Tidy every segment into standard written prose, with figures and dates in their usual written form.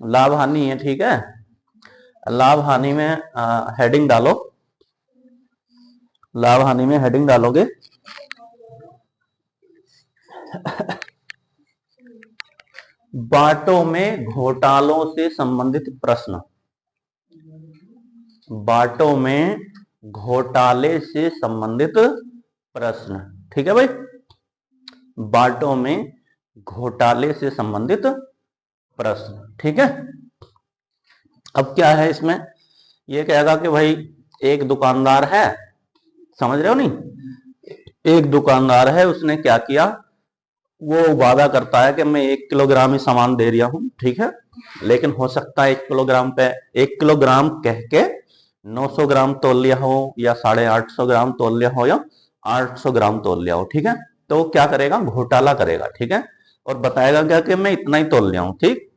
लाभ हानि है, ठीक है। लाभ हानि में हेडिंग डालो, लाभ हानि में हेडिंग डालोगे बांटों में घोटालों से संबंधित प्रश्न, बांटों में घोटाले से संबंधित प्रश्न, ठीक है भाई। बांटों में घोटाले से संबंधित प्रश्न, ठीक है। अब क्या है इसमें, ये कहेगा कि भाई एक दुकानदार है, समझ रहे हो नहीं, एक दुकानदार है, उसने क्या किया, वो वादा करता है कि मैं 1 किलोग्राम ही सामान दे रहा हूं, ठीक है, लेकिन हो सकता है 1 किलोग्राम पे 1 किलोग्राम कह के 900 ग्राम तोल लिया हो, या 850 ग्राम तोल लिया हो, या 800 ग्राम तोल लिया हो, ठीक है। तो क्या करेगा, घोटाला करेगा, ठीक है, और बताएगा क्या कि मैं इतना ही तोल लिया हूं, ठीक।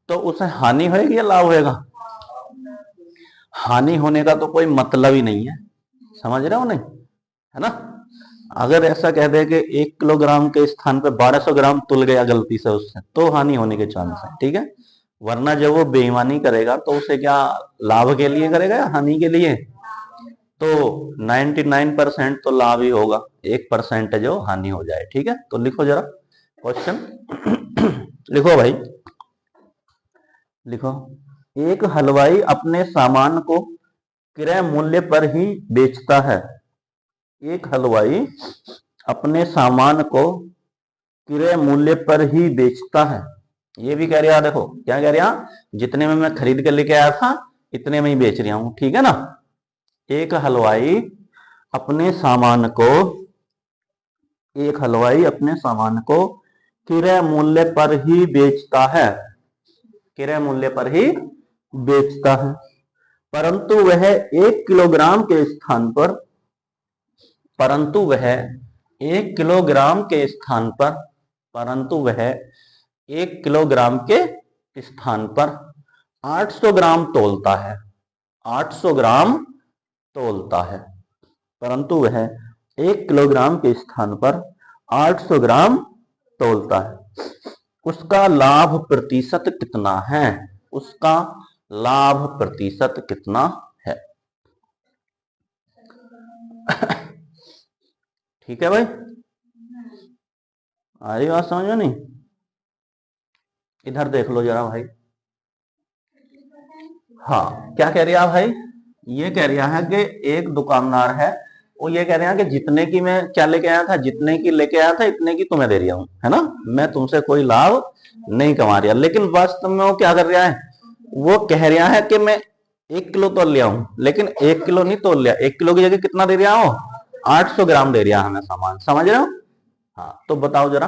तो उसे हानि होगी या लाभ होगा? हानि होने का तो कोई मतलब ही नहीं है, समझ रहे हो नहीं, है ना। अगर ऐसा कह दे कि 1 किलोग्राम के स्थान पे 1200 ग्राम तुल गया गलती से उससे, तो हानि होने के चांस है, ठीक है। वरना जब वो बेईमानी करेगा तो उसे क्या लाभ के लिए करेगा या हानि के लिए? तो 99% तो लाभ ही होगा, 1% है जो हानि हो जाए, ठीक है। तो लिखो जरा क्वेश्चन लिखो भाई, लिखो। एक हलवाई अपने सामान को क्रय मूल्य पर ही बेचता है, एक हलवाई अपने सामान को क्रय मूल्य पर ही बेचता है। ये भी कह रहा, देखो क्या कह रहा, जितने में मैं खरीद कर लेके आया था इतने में ही बेच रहा हूं, ठीक है ना। एक हलवाई अपने सामान को, एक हलवाई अपने सामान को क्रय मूल्य पर ही बेचता है, क्रय मूल्य पर ही बेचता है, परंतु वह 1 किलोग्राम के स्थान पर, परंतु वह 1 किलोग्राम के स्थान पर, परंतु वह 1 किलोग्राम के स्थान पर 800 ग्राम तोलता है, 800 ग्राम तोलता है, परंतु वह 1 किलोग्राम के स्थान पर 800 ग्राम तोलता है। उसका लाभ प्रतिशत कितना है, उसका लाभ प्रतिशत कितना है? ठीक है भाई, आ रही बात समझ में नहीं? इधर देख लो जरा भाई, हाँ क्या कह रहा भाई, ये कह रहा है कि एक दुकानदार है, वो ये कह रहे हैं कि जितने की मैं क्या लेके आया था, जितने की लेके आया था इतने की तुम्हें दे रहा हूं, है ना, मैं तुमसे कोई लाभ नहीं कमा रहा, लेकिन वास्तव में वो क्या कर रहा है, वो कह रहा है कि मैं 1 किलो तोल लिया हूं, लेकिन 1 किलो नहीं तोल लिया, 1 किलो की जगह कितना दे रहा हो, 800 ग्राम दे रहा है हमें सामान, समझ रहे हो। हाँ तो बताओ जरा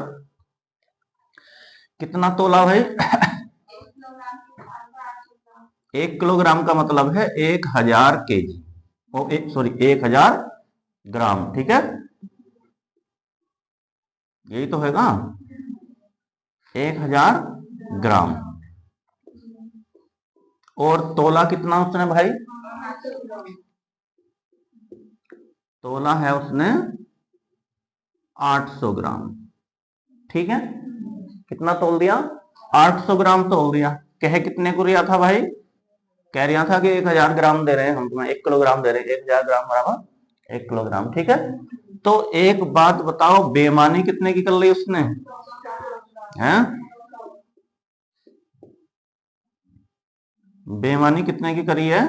कितना तोला भाई 1 किलोग्राम का मतलब है 1000 केजी, ओ सॉरी 1000 ग्राम, ठीक है, यही तो है ना, 1000 ग्राम। और तोला कितना उसने भाई, तोला है उसने 800 ग्राम, ठीक है, कितना तोल दिया, 800 ग्राम तोल दिया। कह कितने को रिया था भाई, कह रहा था कि 1000 ग्राम दे रहे हैं हम तुम्हें, 1 किलोग्राम दे रहे हैं, 1000 ग्राम बराबर 1 किलोग्राम, ठीक है। तो एक बात बताओ, बेईमानी कितने की कर ली उसने, हैं, बेईमानी कितने की करी है,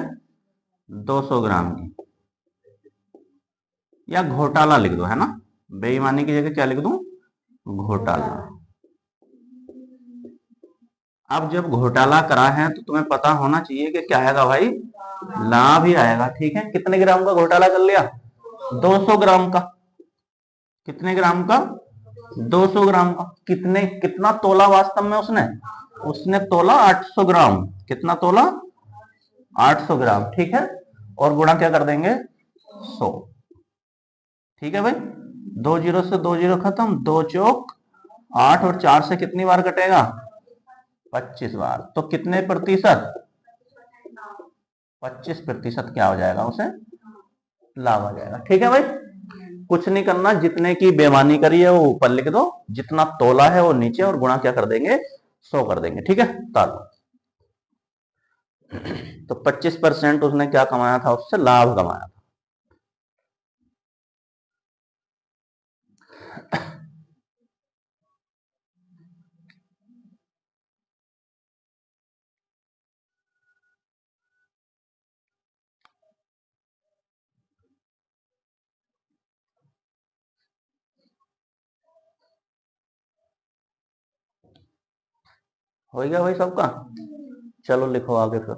200 ग्राम की, या घोटाला लिख दो, है ना, बेईमानी की जगह क्या लिख दूं, घोटाला। अब जब घोटाला करा है तो तुम्हें पता होना चाहिए कि क्या आएगा भाई, लाभ ही आएगा, ठीक है। कितने ग्राम का घोटाला कर लिया, 200 ग्राम का, कितने ग्राम का, 200 ग्राम का। कितने, कितना तोला वास्तव में उसने, उसने तोला 800 ग्राम, कितना तोला, 800 ग्राम, ठीक है, और गुणा क्या कर देंगे, 100, ठीक है भाई। 2 जीरो से 2 जीरो खत्म, 2 चौक 8, और 4 से कितनी बार कटेगा, 25 बार, तो कितने प्रतिशत, 25% क्या हो जाएगा, उसे लाभ आ जाएगा, ठीक है भाई। कुछ नहीं करना, जितने की बेईमानी करी है वो ऊपर लिख दो, जितना तोला है वो नीचे, और गुणा क्या कर देंगे, 100 कर देंगे, ठीक है। तालो तो 25% उसने क्या कमाया था, उससे लाभ कमाया था। हो गया भाई सबका? चलो लिखो आगे फिर,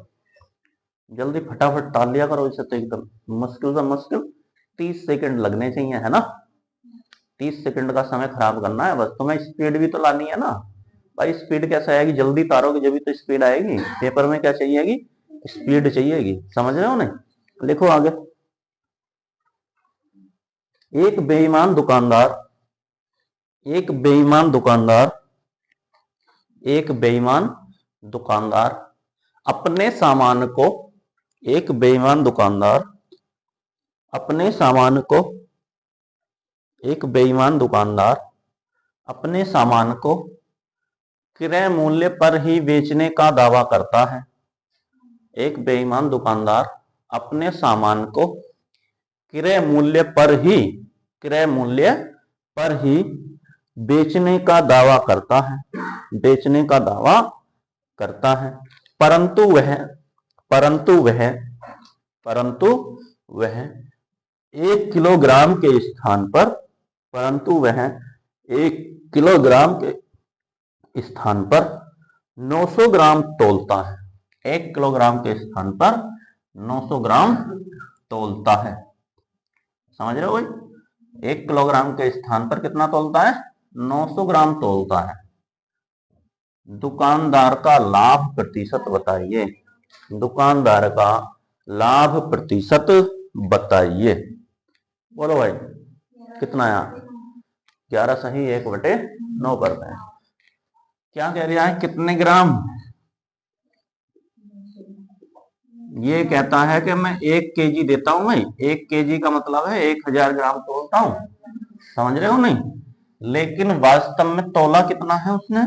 जल्दी फटाफट टाल लिया करो इसे, तो एकदम मुश्किल से मुश्किल 30 सेकंड लगने चाहिए, है ना? 30 सेकंड का समय खराब करना है बस। तुम्हें स्पीड भी तो लानी है ना भाई। स्पीड कैसे आएगी? जल्दी तारोगे जब भी तो स्पीड आएगी। पेपर में क्या चाहिएगी? स्पीड चाहिएगी। समझ रहे हो नहीं? लिखो आगे। एक बेईमान दुकानदार, एक बेईमान दुकानदार, एक बेईमान दुकानदार अपने सामान को, एक बेईमान दुकानदार अपने सामान को, एक बेईमान दुकानदार अपने सामान को क्रय मूल्य पर ही बेचने का दावा करता है। एक बेईमान दुकानदार अपने सामान को क्रय मूल्य पर ही, क्रय मूल्य पर ही बेचने का दावा करता है, बेचने का दावा करता है, परंतु वह, परंतु वह, परंतु वह 1 किलोग्राम के स्थान पर, परंतु वह 1 किलोग्राम के स्थान पर 900 ग्राम तोलता है। 1 किलोग्राम के स्थान पर 900 ग्राम तोलता है। समझ रहे हो भाई? 1 किलोग्राम के स्थान पर कितना तोलता है? 900 ग्राम तोलता है। दुकानदार का लाभ प्रतिशत बताइए। दुकानदार का लाभ प्रतिशत बताइए। बोलो भाई कितना आया? 11 सही 1/9 करते हैं। क्या कह रहा है? कितने ग्राम? ये कहता है कि मैं 1 केजी देता हूं भाई। 1 केजी का मतलब है 1000 ग्राम तोलता हूं। समझ रहे हो नहीं? लेकिन वास्तव में तोला कितना है उसने?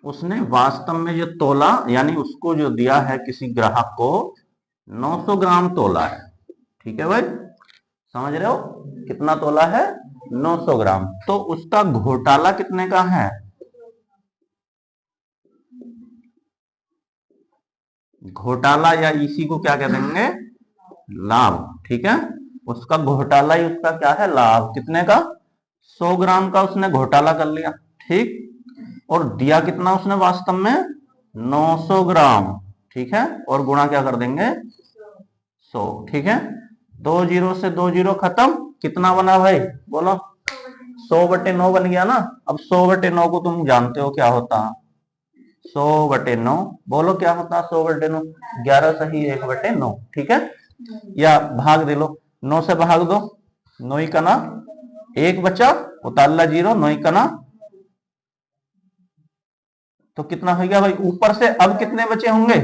उसने वास्तव में जो तोला, यानी उसको जो दिया है किसी ग्राहक को, 900 ग्राम तोला है। ठीक है भाई? समझ रहे हो? कितना तोला है? 900 ग्राम। तो उसका घोटाला कितने का है? घोटाला या इसी को क्या कह देंगे? लाभ। ठीक है? उसका घोटाला ही उसका क्या है? लाभ। कितने का? 100 ग्राम का उसने घोटाला कर लिया। ठीक? और दिया कितना उसने वास्तव में? 900 ग्राम। ठीक है? और गुणा क्या कर देंगे? 100। ठीक है? 2 जीरो से 2 जीरो खत्म। कितना बना भाई? बोलो। 100/9 बन गया ना। अब 100/9 को तुम जानते हो क्या होता है? 100/9 बोलो क्या होता है? 100/9 11 सही 1/9। ठीक है? या भाग दे लो, 9 से भाग दो, 9 का ना 1 बचा, उतारला 0, 9 का ना, तो कितना हो गया भाई? ऊपर से अब कितने बचे होंगे?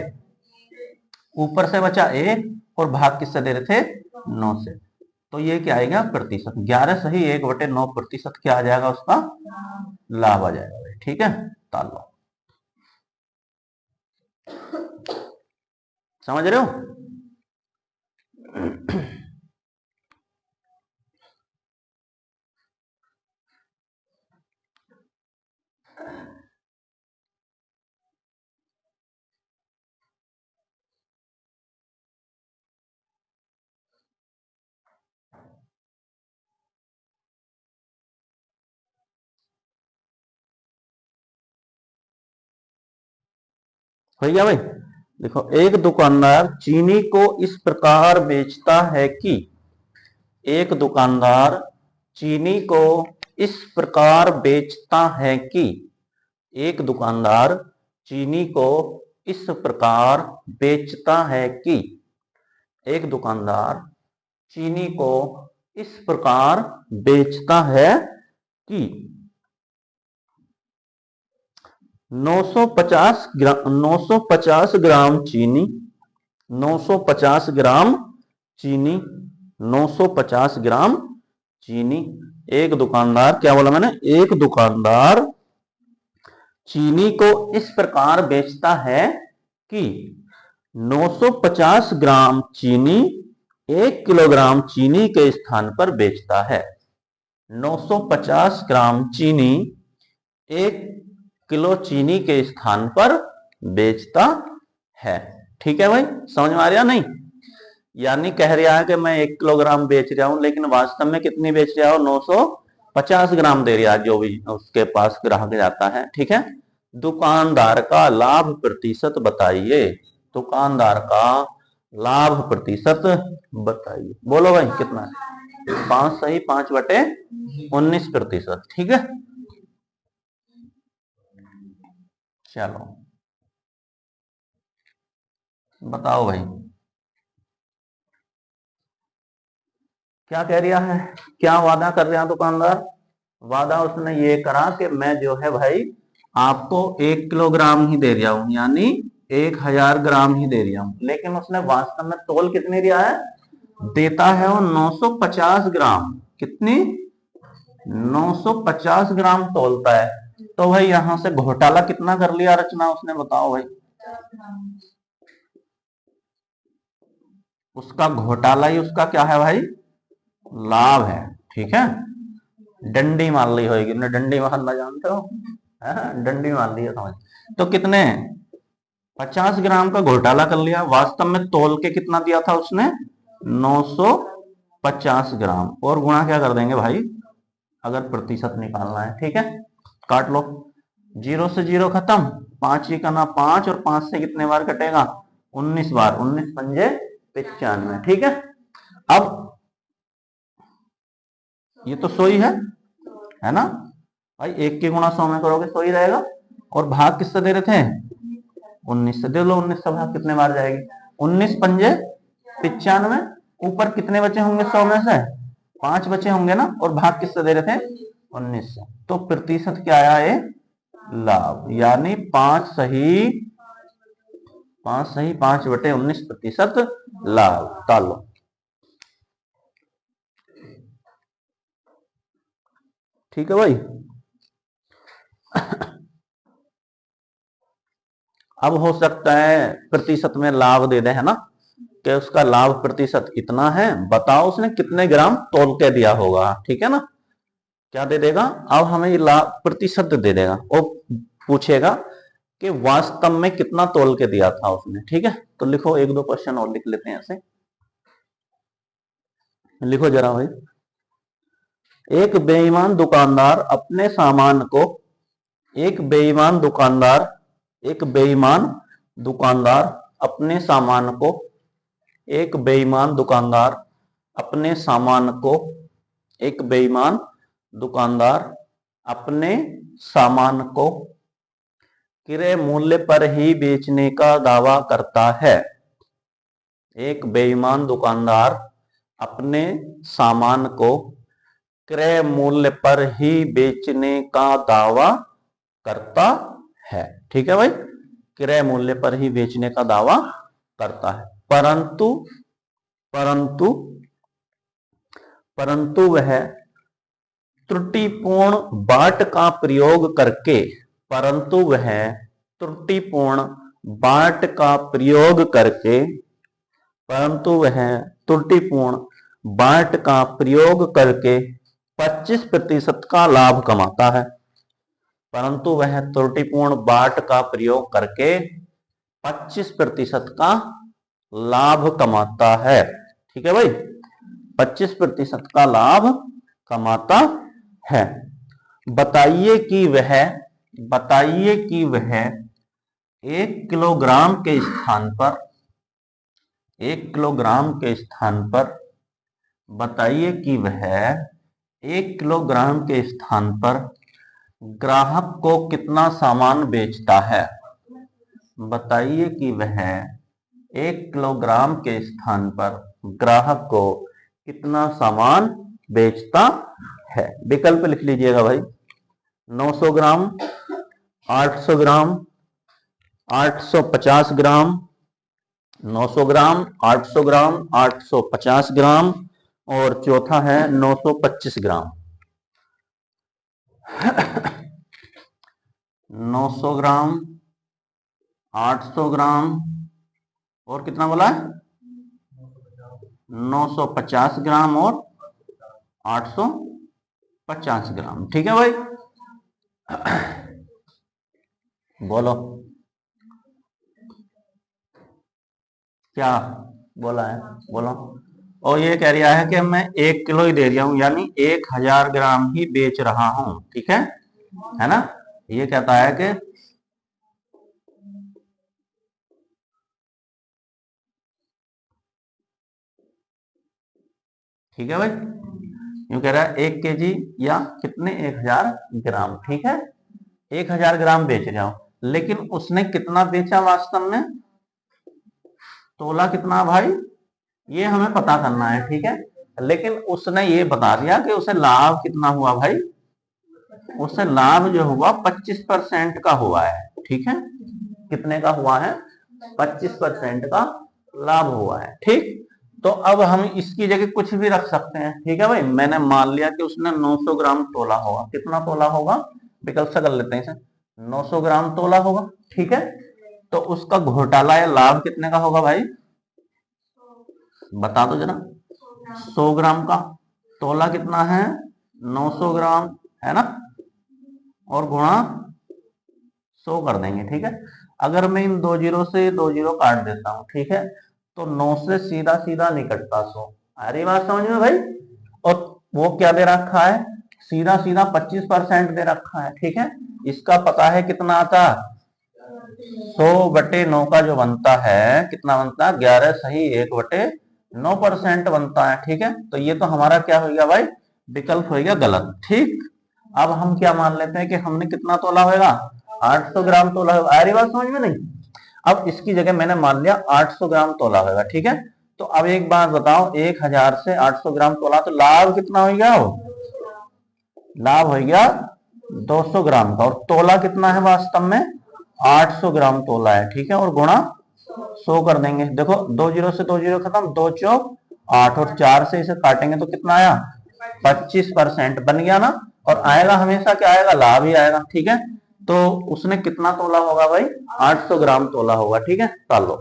ऊपर से बचा 1 और भाग किससे दे रहे थे? 9 से। तो ये क्या आएगा? प्रतिशत। 11 सही 1/9 प्रतिशत क्या आ जाएगा? उसका लाभ आ जाएगा भाई। ठीक है? ताल लो। समझ रहे हो? हो गया भाई? देखो, एक दुकानदार चीनी को इस प्रकार बेचता है कि, एक दुकानदार चीनी को इस प्रकार बेचता है कि, एक दुकानदार चीनी को इस प्रकार बेचता है कि, एक दुकानदार चीनी को इस प्रकार बेचता है कि 950 ग्राम, 950 ग्राम चीनी, 950 ग्राम चीनी, 950 ग्राम चीनी। एक दुकानदार, क्या बोला मैंने? एक दुकानदार चीनी को इस प्रकार बेचता है कि 950 ग्राम चीनी 1 किलोग्राम चीनी के स्थान पर बेचता है। 950 ग्राम चीनी 1 किलो चीनी के स्थान पर बेचता है। ठीक है भाई, समझ में आ रहा नहीं? यानी कह रहा है कि मैं 1 किलोग्राम बेच रहा हूं, लेकिन वास्तव में कितनी बेच रहा हूं? 950 ग्राम दे रहा है जो भी उसके पास ग्राहक जाता है। ठीक है। दुकानदार का लाभ प्रतिशत बताइए। दुकानदार का लाभ प्रतिशत बताइए। बोलो भाई कितना है? 5 सही 5/19%। ठीक है, चलो बताओ भाई क्या कह रहा है, क्या वादा कर रहा है दुकानदार? वादा उसने ये करा कि मैं जो है भाई आपको 1 किलोग्राम ही दे रहा हूं, यानी 1000 ग्राम ही दे रहा हूं, लेकिन उसने वास्तव में तोल कितनी दिया है? देता है वो 950 ग्राम। कितनी? 950 ग्राम तोलता है। तो भाई यहां से घोटाला कितना कर लिया रचना उसने? बताओ भाई। उसका घोटाला ही उसका क्या है भाई? लाभ है। ठीक है, डंडी मान ली होगी ना, डंडी मारना जानते हो? डंडी मान ली है, समझ। तो कितने 50 ग्राम का घोटाला कर लिया, वास्तव में तोल के कितना दिया था उसने? 950 ग्राम। और गुणा क्या कर देंगे भाई अगर प्रतिशत निकालना है? ठीक है, काट लो। 0 से 0 खत्म, 5 ही करना 5, और 5 से कितने बार कटेगा? 19 बार। 19 पंजे 95। ठीक है, अब ये तो 100 ही है ना भाई? 1 के गुणा 100 में करोगे 100 ही रहेगा। और भाग किससे दे रहे थे? 19 से दे लो। 19 से भाग कितने बार जाएगी? 19 पंजे 95। ऊपर कितने बचे होंगे 100 में से? 5 बचे होंगे ना। और भाग किससे दे रहे थे? 19 से। तो प्रतिशत क्या आया? ये लाभ, यानी 5 सही 5/19% लाभ। तालो ठीक है भाई। अब हो सकता है प्रतिशत में लाभ दे दे, है ना, कि उसका लाभ प्रतिशत इतना है, बताओ उसने कितने ग्राम तोल के दिया होगा। ठीक है ना, क्या दे देगा? अब हमें ये लाभ प्रतिशत दे देगा और पूछेगा कि वास्तव में कितना तोल के दिया था उसने। ठीक है, तो लिखो, 1-2 क्वेश्चन और लिख लेते हैं ऐसे। लिखो जरा भाई। एक बेईमान दुकानदार अपने सामान को एक बेईमान दुकानदार अपने सामान को एक बेईमान दुकानदार अपने सामान को एक बेईमान दुकानदार अपने सामान को क्रय मूल्य पर ही बेचने का दावा करता है। एक बेईमान दुकानदार अपने सामान को क्रय मूल्य पर ही बेचने का दावा करता है। ठीक है भाई, क्रय मूल्य पर ही बेचने का दावा करता है, परंतु वह त्रुटिपूर्ण बाट का प्रयोग करके परंतु वह त्रुटिपूर्ण बाट का प्रयोग करके परंतु वह त्रुटिपूर्ण बाट का प्रयोग करके 25% का लाभ कमाता है। परंतु वह त्रुटिपूर्ण बाट का प्रयोग करके 25% का लाभ कमाता है। ठीक है भाई, 25% का लाभ कमाता है। बताइए कि वह 1 किलोग्राम के स्थान पर 1 किलोग्राम के स्थान पर बताइए कि वह 1 किलोग्राम के स्थान पर ग्राहक को कितना सामान बेचता है। बताइए कि वह 1 किलोग्राम के स्थान पर ग्राहक को कितना सामान बेचता है। विकल्प लिख लीजिएगा भाई। 900 ग्राम, 800 ग्राम, 850 ग्राम, 900 ग्राम, 800 ग्राम, 850 ग्राम, और चौथा है 925 ग्राम। 900 ग्राम, 800 ग्राम, और कितना बोला है 950 ग्राम और 850 ग्राम। ठीक है भाई, बोलो क्या बोला है, बोलो। और ये कह रहा है कि मैं 1 किलो ही दे रहा हूं, यानी 1000 ग्राम ही बेच रहा हूं। ठीक है ना। ये कहता है कि ठीक है भाई, यूं कह रहा है 1 kg या कितने 1000 ग्राम। ठीक है, 1000 ग्राम बेच रहा हूं, लेकिन उसने कितना बेचा वास्तव में, तोला कितना भाई, ये हमें पता करना है। ठीक है, लेकिन उसने ये बता दिया कि उसे लाभ कितना हुआ भाई, उसे लाभ जो हुआ 25% का हुआ है। ठीक है, कितने का हुआ है, 25% का लाभ हुआ है। ठीक, तो अब हम इसकी जगह कुछ भी रख सकते हैं। ठीक है भाई, मैंने मान लिया कि उसने 900 ग्राम तोला होगा। कितना तोला होगा, विकल्प से कर लेते हैं इसे, 900 ग्राम तोला होगा। ठीक है, तो उसका घोटाला या लाभ कितने का होगा भाई, बता दो जरा। 100 ग्राम का, तोला कितना है 900 ग्राम, है ना, और गुणा 100 कर देंगे। ठीक है, अगर मैं इन 2 जीरो से 2 जीरो काट देता हूं, ठीक है, तो 9 से सीधा सीधा नहीं कटता 100। आ रही बात समझ में भाई। और वो क्या दे रखा है, सीधा सीधा 25% दे रखा है। ठीक है, इसका पता है कितना आता, 100/9 का जो बनता है, कितना बनता है 11 सही 1/9% बनता है। ठीक है, तो ये तो हमारा क्या हो गया भाई, विकल्प हो गया गलत। ठीक, अब हम क्या मान लेते हैं कि हमने कितना तोला होगा, 800 ग्राम तोला होगा। आ रही बात समझ में नहीं। अब इसकी जगह मैंने मान लिया 800 ग्राम तोला होगा। ठीक है, तो अब एक बात बताओ, 1000 से 800 ग्राम तोला तो लाभ कितना हो गया, लाभ हो गया 200 ग्राम का, और तोला कितना है वास्तव में 800 ग्राम तोला है। ठीक है, और गुणा 100 कर देंगे। देखो 2 जीरो से 2 जीरो खत्म, 2 चौक 8, और 4 से इसे काटेंगे तो कितना आया, 25% बन गया ना। और आएगा हमेशा क्या आएगा, लाभ ही आएगा। ठीक है, तो उसने कितना तोला होगा भाई, 800 ग्राम तोला होगा। ठीक है, कर लो।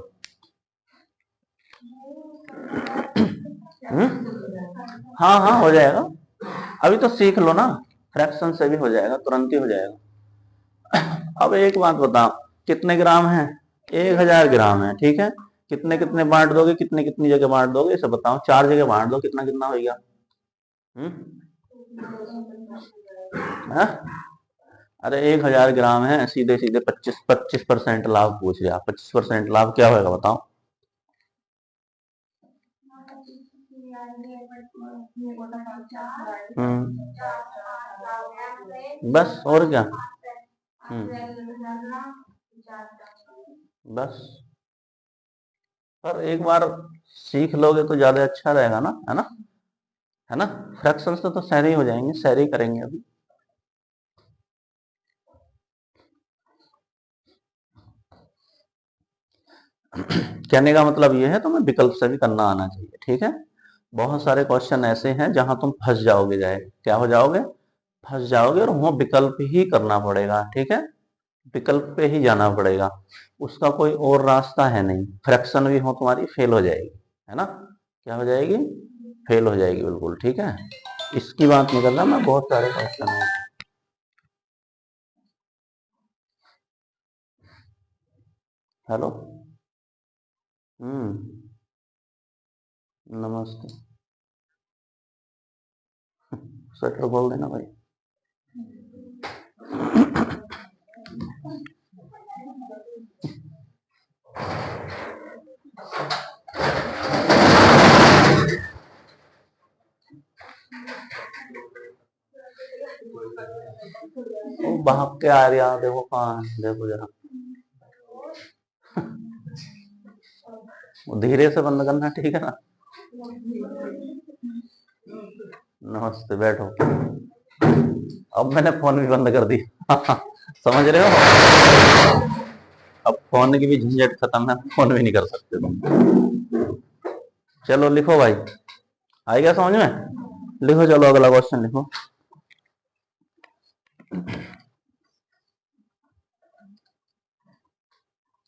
हाँ हाँ हो जाएगा, अभी तो सीख लो ना, फ्रैक्शन से भी हो जाएगा, तुरंत ही हो जाएगा। अब एक बात बताओ, कितने ग्राम है, 1000 ग्राम है। ठीक है, कितने कितने बांट दोगे, कितने कितनी जगह बांट दोगे, इसे बताओ। 4 जगह बांट दो, कितना कितना हो गया, हाँ? अरे 1000 ग्राम है, सीधे सीधे 25% लाभ पूछ रहे आप। 25% लाभ क्या होगा बताओ। बस और क्या, बस। पर एक बार सीख लोगे तो ज्यादा अच्छा रहेगा ना, है ना, है ना। फ्रैक्शन से तो सहरी हो जाएंगे, सहरी करेंगे अभी। कहने का मतलब ये है, तुम्हें विकल्प से भी करना आना चाहिए। ठीक है, बहुत सारे क्वेश्चन ऐसे हैं जहां तुम फंस जाओगे, जाए क्या हो जाओगे, फंस जाओगे, और वहां विकल्प ही करना पड़ेगा। ठीक है, विकल्प पे ही जाना पड़ेगा, उसका कोई और रास्ता है नहीं। फ्रैक्शन भी हो तुम्हारी फेल हो जाएगी, है ना, क्या हो जाएगी, फेल हो जाएगी बिल्कुल। ठीक है, इसकी बात नहीं कर रहा मैं, बहुत सारे क्वेश्चन है। हेलो, नमस्ते। स्वेटर खोल देना भाई। वो भाग के आ रहा, देखो कहाँ है, देखो जरा, धीरे से बंद करना, ठीक है ना। नमस्ते, बैठो। अब मैंने फोन भी बंद कर दिया। समझ रहे हो, अब फोन की भी झंझट खत्म है, फोन भी नहीं कर सकते तुम। चलो लिखो भाई, आएगा समझ में, लिखो, चलो अगला क्वेश्चन लिखो।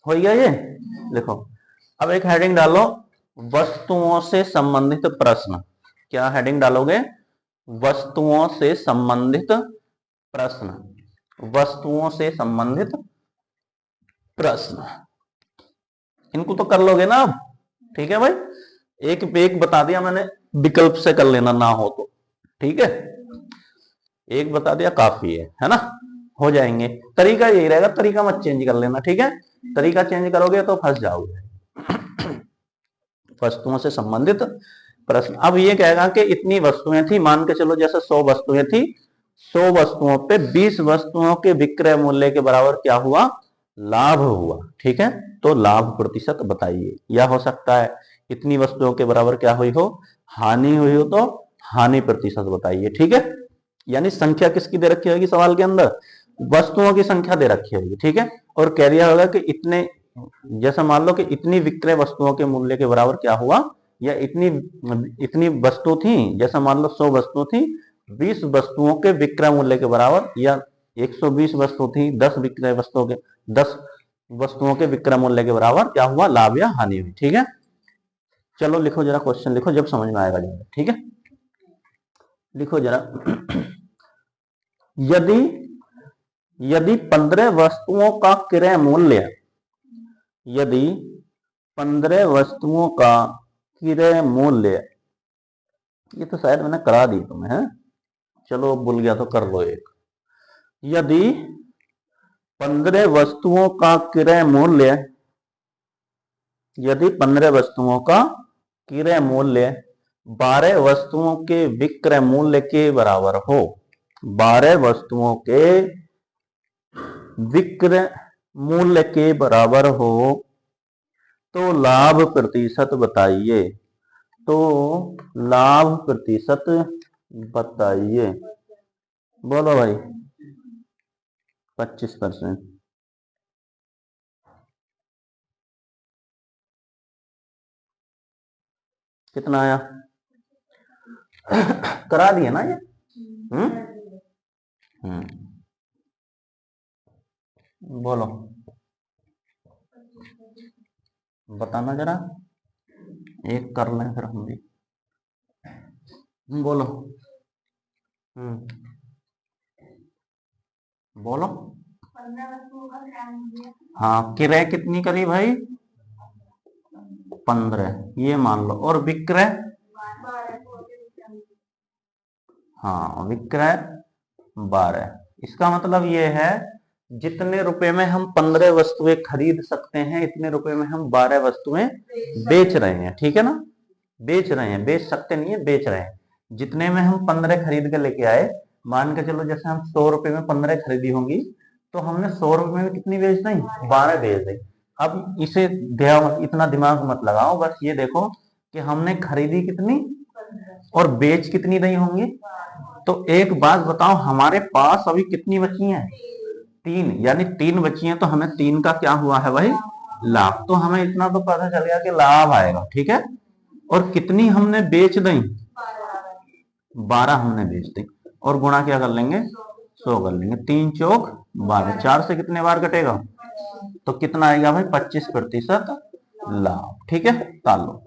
हो गया ये। देखो अब एक हेडिंग डालो, वस्तुओं से संबंधित प्रश्न। क्या हेडिंग डालोगे? वस्तुओं से संबंधित प्रश्न। वस्तुओं से संबंधित प्रश्न, इनको तो कर लोगे ना अब? ठीक है भाई, एक एक बता दिया मैंने, विकल्प से कर लेना ना हो तो। ठीक है, एक बता दिया काफी है ना? हो जाएंगे। तरीका यही रहेगा, तरीका मत चेंज कर लेना, ठीक है? तरीका चेंज करोगे तो फंस जाओगे। वस्तुओं से संबंधित प्रश्न। अब ये कहेगा कि इतनी वस्तुएं थी, मान के चलो जैसे 100 वस्तुएं थी, 100 वस्तुओं पे 20 वस्तुओं के विक्रय मूल्य के बराबर क्या हुआ? लाभ हुआ। ठीक है, तो लाभ प्रतिशत बताइए। या हो सकता है इतनी वस्तुओं के बराबर क्या हुई हो? हानि हुई हो, तो हानि प्रतिशत बताइए। ठीक है, यानी संख्या किसकी दे रखी होगी सवाल के अंदर? वस्तुओं की संख्या दे रखी होगी। ठीक है, और कह दिया होगा कि इतने, जैसा मान लो कि इतनी विक्रय वस्तुओं के मूल्य के बराबर क्या हुआ, या इतनी इतनी वस्तु थी, जैसा मान लो 100 वस्तु थी, 20 वस्तुओं के विक्रय मूल्य के बराबर, या 120 वस्तु थी, 10 विक्रय वस्तुओं के 10 वस्तुओं के विक्रय मूल्य के बराबर क्या हुआ? लाभ या हानि हुई। ठीक है, चलो लिखो जरा, क्वेश्चन लिखो, जब समझ में आएगा जरा। ठीक है, लिखो जरा। यदि यदि 15 वस्तुओं का क्रय मूल्य, यदि 15 वस्तुओं का क्रय मूल्य, ये तो शायद मैंने करा दी तुम्हें, है? चलो भूल गया तो कर लो एक। यदि 15 वस्तुओं का क्रय मूल्य, यदि 15 वस्तुओं का क्रय मूल्य 12 वस्तुओं के विक्रय मूल्य के बराबर हो, 12 वस्तुओं के विक्रय मूल्य के बराबर हो, तो लाभ प्रतिशत बताइए। तो लाभ प्रतिशत बताइए। बोलो भाई। 25%। कितना आया? करा दिए ना ये? हम्म बोलो, बताना जरा, एक कर लें फिर हम भी। बोलो। हम्म बोलो। हाँ, क्रय कितनी करी भाई? 15, ये मान लो। और विक्रय? हाँ, विक्रय 12। इसका मतलब ये है, जितने रुपए में हम 15 वस्तुएं खरीद सकते हैं, इतने रुपए में हम 12 वस्तुएं बेच रहे हैं। ठीक है ना? बेच रहे हैं, बेच सकते नहीं है, बेच रहे हैं। जितने में हम 15 खरीद के लेके आए, मान के चलो जैसे हम 100 रुपए में 15 खरीदी होंगी, तो हमने 100 रुपए में कितनी बेच दी? 12 बेच दी। अब इसे इतना दिमाग मत लगाओ, बस ये देखो कि हमने खरीदी कितनी और बेच कितनी रही होंगी। तो एक बात बताओ, हमारे पास अभी कितनी बची हैं? 3, यानी 3 बची हैं, तो हमें 3 का क्या हुआ है भाई? लाभ। तो हमें इतना तो पता चल गया कि लाभ आएगा। ठीक है, और कितनी हमने बेच दी? 12 हमने बेच दी। और गुणा क्या कर लेंगे? 100 कर लेंगे। 3 चौक 12, 4 से कितने बार कटेगा? तो कितना आएगा भाई? 25% लाभ। ठीक है, तालो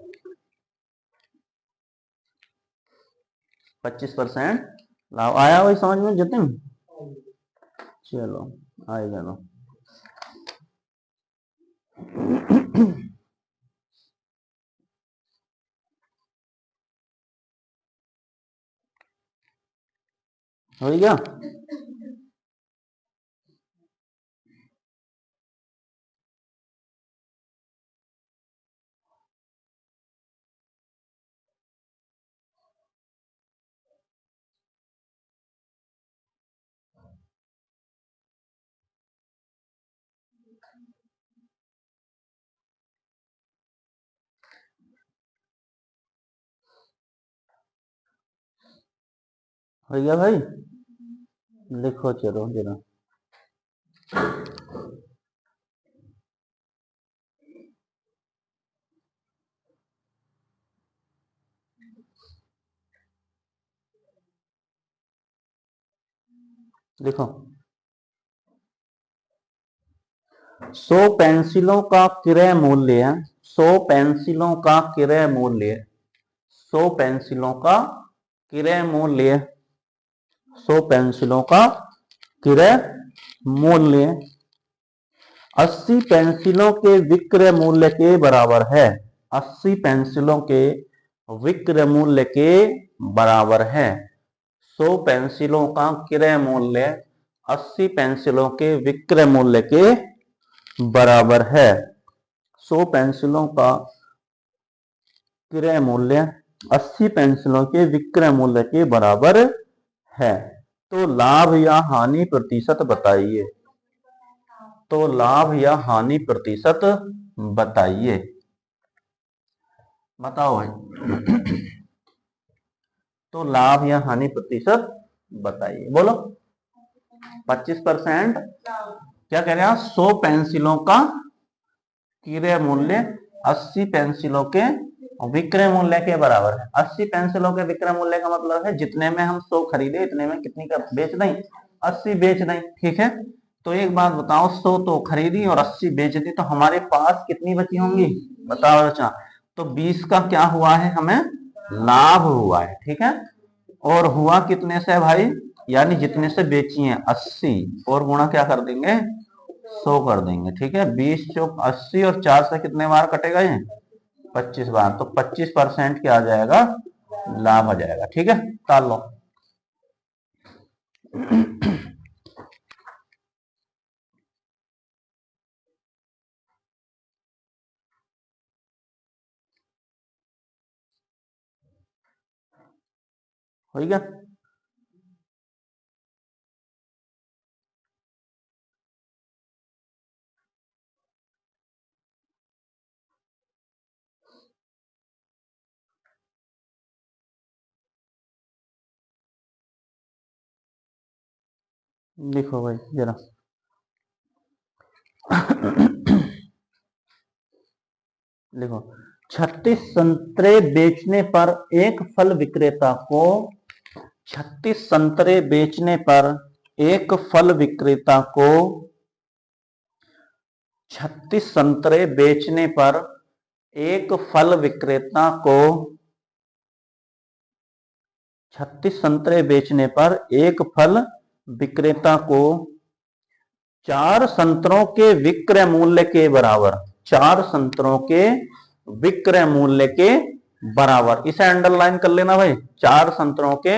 25% लाभ आया भाई, समझ में जतिन? चलो आएगा ना। हो गया? हो गया भाई? लिखो चलो जरा। लिखो। 100 पेंसिलों का क्रय मूल्य 100 पेंसिलों का क्रय मूल्य 100 पेंसिलों का क्रय मूल्य 100 पेंसिलों का क्रय मूल्य 80 पेंसिलों के विक्रय मूल्य के बराबर है। 80 पेंसिलों के विक्रय मूल्य के बराबर है। 100 पेंसिलों का क्रय मूल्य 80 पेंसिलों के विक्रय मूल्य के बराबर है। 100 पेंसिलों का क्रय मूल्य 80 पेंसिलों के विक्रय मूल्य के बराबर है। तो लाभ या हानि प्रतिशत बताइए। तो लाभ या हानि प्रतिशत बताइए। बताओ भाई। तो लाभ या हानि प्रतिशत बताइए, बोलो। 25%। क्या कह रहे हैं? 100 पेंसिलों का क्रय मूल्य 80 पेंसिलों के विक्रय मूल्य के बराबर है। 80 पेंसिलों के विक्रय मूल्य का मतलब है जितने में हम 100 खरीदे इतने में कितनी का बेच दें? 80 बेच दें। ठीक है, तो एक बात बताओ, 100 तो खरीदी और 80 बेच दी, तो हमारे पास कितनी बची होंगी? बताओ बच्चा। तो 20 का क्या हुआ है? हमें लाभ हुआ है। ठीक है, और हुआ कितने से भाई? यानी जितने से बेची है 80 और गुणा क्या कर देंगे? 100 कर देंगे। ठीक है, 20 चौक 80 और 4 से कितने बार कटेगा ये? 25 बार। तो 25% क्या आ जाएगा? लाभ आ जाएगा। ठीक है, ताल लो। हो गया? लिखो भाई जरा। लिखो। 36 संतरे बेचने पर एक फल विक्रेता को 36 संतरे बेचने पर एक फल विक्रेता को 36 संतरे बेचने पर एक फल विक्रेता को 36 संतरे बेचने पर एक फल विक्रेता को 4 संतरों के विक्रय मूल्य के बराबर 4 संतरों के विक्रय मूल्य के बराबर, इसे अंडरलाइन कर लेना भाई। 4 संतरों के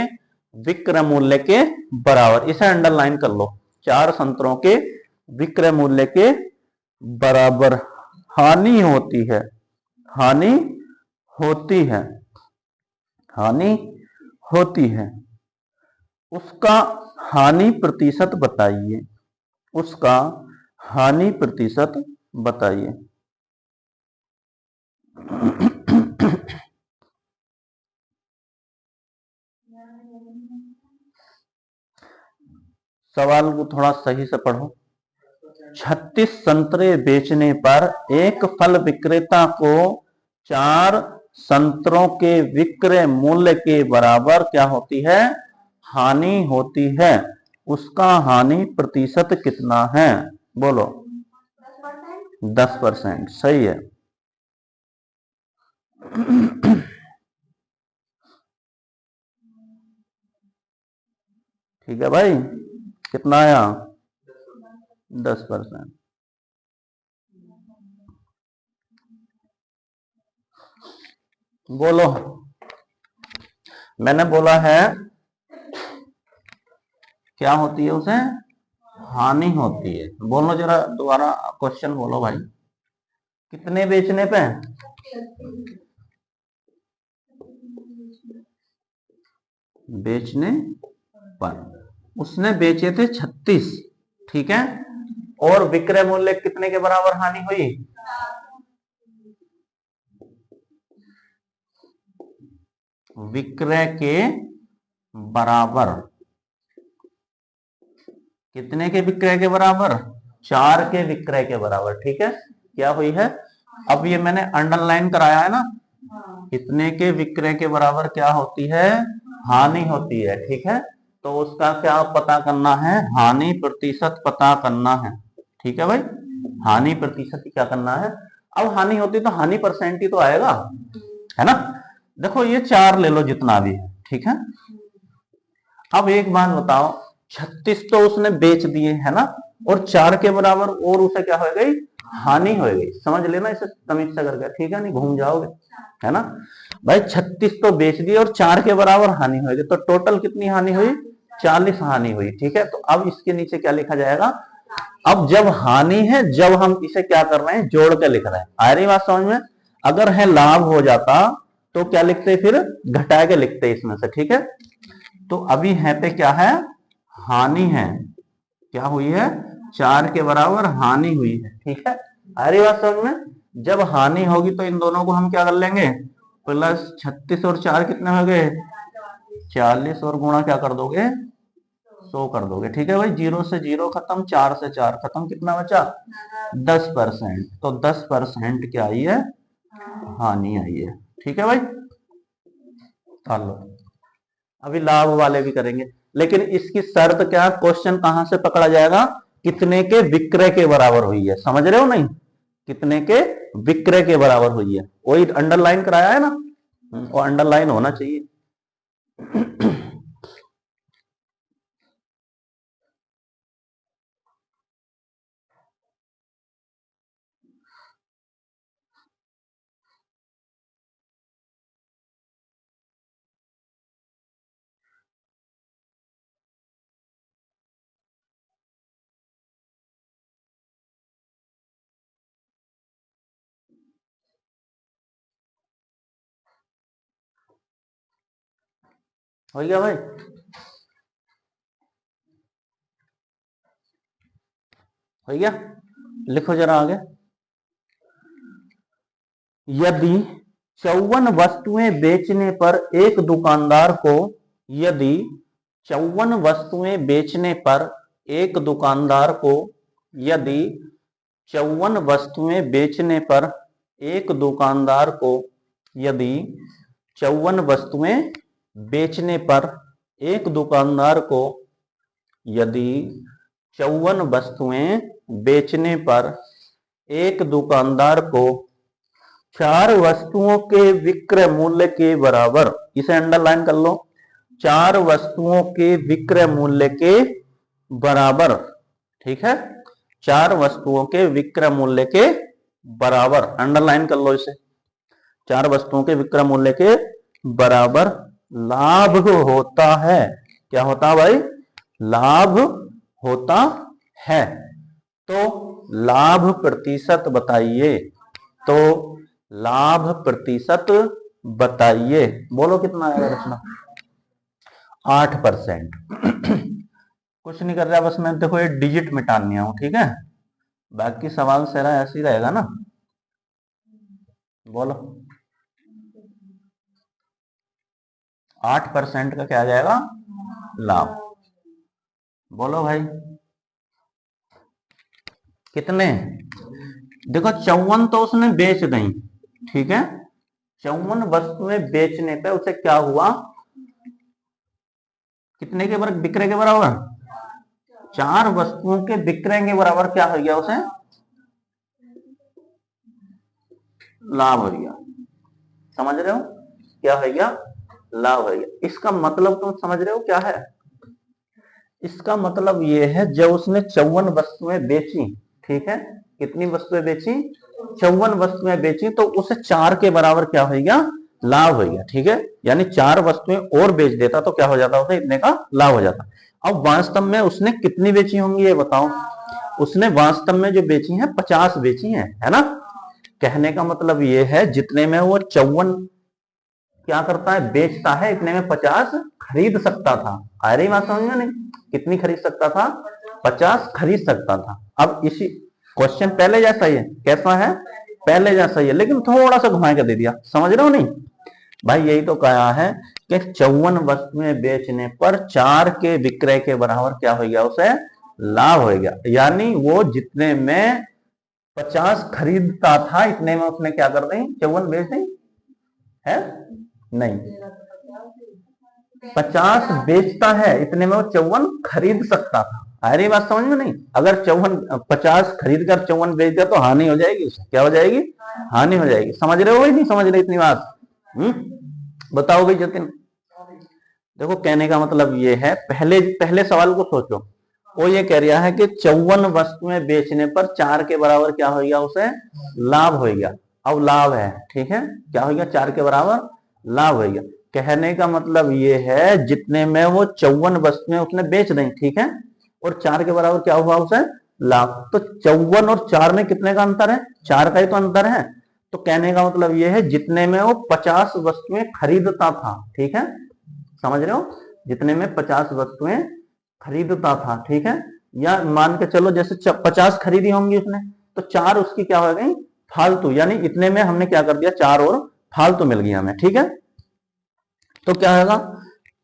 विक्रय मूल्य के बराबर, इसे अंडरलाइन कर लो। 4 संतरों के विक्रय मूल्य के बराबर हानि होती है। हानि होती है। हानि होती है। उसका हानि प्रतिशत बताइए। उसका हानि प्रतिशत बताइए। सवाल को थोड़ा सही से पढ़ो। 36 संतरे बेचने पर एक फल विक्रेता को 4 संतरों के विक्रय मूल्य के बराबर क्या होती है? हानि होती है। उसका हानि प्रतिशत कितना है? बोलो। 10%। सही है। ठीक है भाई, कितना आया? 10%। बोलो। मैंने बोला है क्या होती है? उसे हानि होती है। बोलो जरा दोबारा क्वेश्चन बोलो भाई। कितने बेचने पे? बेचने पर। उसने बेचे थे 36। ठीक है, और विक्रय मूल्य कितने के बराबर हानि हुई? विक्रय के बराबर। कितने के विक्रय के बराबर? 4 के विक्रय के बराबर। ठीक है, क्या हुई है? अब ये मैंने अंडरलाइन कराया है ना, कितने के विक्रय के बराबर क्या होती है? हानि होती है। ठीक है, तो उसका क्या पता करना है? हानि प्रतिशत पता करना है। ठीक है भाई, हानि प्रतिशत क्या करना है। अब हानि होती तो हानि परसेंट ही तो आएगा, है ना। देखो ये 4 ले लो जितना भी है, ठीक है। अब एक बात बताओ, 36 तो उसने बेच दिए, है ना, और 4 के बराबर और उसे क्या हो गई, हानि हो गई। समझ लेना इसे तमीज से करके, ठीक है, नहीं घूम जाओगे, है ना। भाई 36 तो बेच दिए और 4 के बराबर हानि हो गई, तो टोटल कितनी हानि हुई, 40 हानि हुई, ठीक है। तो अब इसके नीचे क्या लिखा जाएगा, अब जब हानि है, जब हम इसे क्या कर रहे हैं, जोड़ के लिख रहे हैं। आ रही बात समझ में। अगर है लाभ हो जाता तो क्या लिखते, फिर घटा के लिखते इसमें से, ठीक है। तो अभी है पे क्या है, हानि है, क्या हुई है, 4 के बराबर हानि हुई है, ठीक है। आ रही बात समझ में। जब हानि होगी तो इन दोनों को हम क्या कर लेंगे, प्लस 36 और 4 कितने हो गए, 40, और गुणा क्या कर दोगे, 100 कर दोगे, ठीक है भाई। 0 से 0 खत्म, 4 से 4 खत्म, कितना बचा, 10%। तो 10% क्या आई है, हानि आई है, ठीक है भाई। चलो अभी लाभ वाले भी करेंगे, लेकिन इसकी शर्त क्या, क्वेश्चन कहां से पकड़ा जाएगा, कितने के विक्रय के बराबर हुई है, समझ रहे हो नहीं, कितने के विक्रय के बराबर हुई है, वही अंडरलाइन कराया है ना, वो अंडरलाइन होना चाहिए। हो गया भाई, हो गया। लिखो जरा आगे, यदि 54 वस्तुएं बेचने पर एक दुकानदार को, यदि 54 वस्तुएं बेचने पर एक दुकानदार को, यदि 54 वस्तुएं बेचने पर एक दुकानदार को, यदि 54 वस्तुएं बेचने पर एक दुकानदार को, यदि 54 वस्तुएं बेचने पर एक दुकानदार को 4 वस्तुओं के विक्रय मूल्य के बराबर, इसे अंडरलाइन कर लो, 4 वस्तुओं के विक्रय मूल्य के बराबर, ठीक है, 4 वस्तुओं के विक्रय मूल्य के बराबर, अंडरलाइन कर लो इसे, 4 वस्तुओं के विक्रय मूल्य के बराबर लाभ होता है। क्या होता है भाई, लाभ होता है। तो लाभ प्रतिशत बताइए, तो लाभ प्रतिशत बताइए, बोलो कितना आएगा रचना, 8%। कुछ नहीं कर रहा, बस मैं देखो ये डिजिट मिटानी हूं, ठीक है, बाकी सवाल सारा ऐसे ही रहेगा ना। बोलो 8% का क्या आ जाएगा, लाभ। बोलो भाई कितने, देखो 54 तो उसने बेच दी, ठीक है, 54 वस्तुएं बेचने पे उसे क्या हुआ, कितने के बराबर, विक्रय के बराबर, 4 वस्तुओं के विक्रय के बराबर क्या हो गया, उसे लाभ हो गया। समझ रहे हो, क्या हो गया, लाभ हो गया। इसका मतलब तुम समझ रहे हो क्या है, इसका मतलब ये है जब उसने 54 वस्तुएं बेची, ठीक है, कितनी वस्तुएं बेची, 54 वस्तुएं बेची, तो उसे 4 के बराबर क्या हो गया, लाभ हो गया, ठीक है। यानी 4 वस्तुएं और बेच देता तो क्या हो जाता, उसे इतने का लाभ हो जाता। अब वास्तव में उसने कितनी बेची होंगी ये बताओ, उसने वास्तव में जो बेची है 50 बेची है ना। कहने का मतलब ये है जितने में वो 54 क्या करता है, बेचता है, इतने में 50 खरीद सकता था। आ रही बात समझ में नहीं, कितनी खरीद सकता था, 50 खरीद सकता था। अब इसी क्वेश्चन पहले जैसा ही है, कैसा है, पहले जैसा ही है, लेकिन थोड़ा सा घुमा के दे दिया, समझ रहे हो नहीं भाई। यही तो कहा है कि 54 वस्तुएं बेचने पर 4 के विक्रय के बराबर क्या हो गया, उसे लाभ हो गया। यानी वो जितने में 50 खरीदता था, इतने में उसने क्या कर दी, 54 बेच दी है, नहीं 50 बेचता है, इतने में वो 54 खरीद सकता था। आ रही बात समझ में? नहीं, अगर 50 खरीद कर 54 बेच दिया तो हानि हो जाएगी, उसे क्या हो जाएगी? हानि हो जाएगी। समझ रहे हो भाई? नहीं समझ रहे इतनी बात? बताओ भाई जतिन। देखो कहने का मतलब ये है, पहले पहले सवाल को सोचो। वो ये कह रहा है कि 54 वस्तुएं बेचने पर 4 के बराबर क्या हो गया? उसे लाभ हो गया। अब लाभ है, ठीक है, क्या हो गया? 4 के बराबर लाभ हो गया। कहने का मतलब ये है जितने में वो 54 वस्तुएं उसने बेच दी, ठीक है, और 4 के बराबर क्या हुआ? उसे लाभ। तो 54 और 4 में कितने का अंतर है? 4 का ही तो अंतर है। तो कहने का मतलब ये है जितने में वो 50 वस्तुएं खरीदता था, ठीक है, समझ रहे हो, जितने में 50 वस्तुएं खरीदता था, ठीक है, या मान के चलो जैसे 50 खरीदी होंगी उसने, तो 4 उसकी क्या हो गई? फालतू। यानी इतने में हमने क्या कर दिया? 4 और फालतू मिल गई हमें, ठीक है। तो क्या होगा?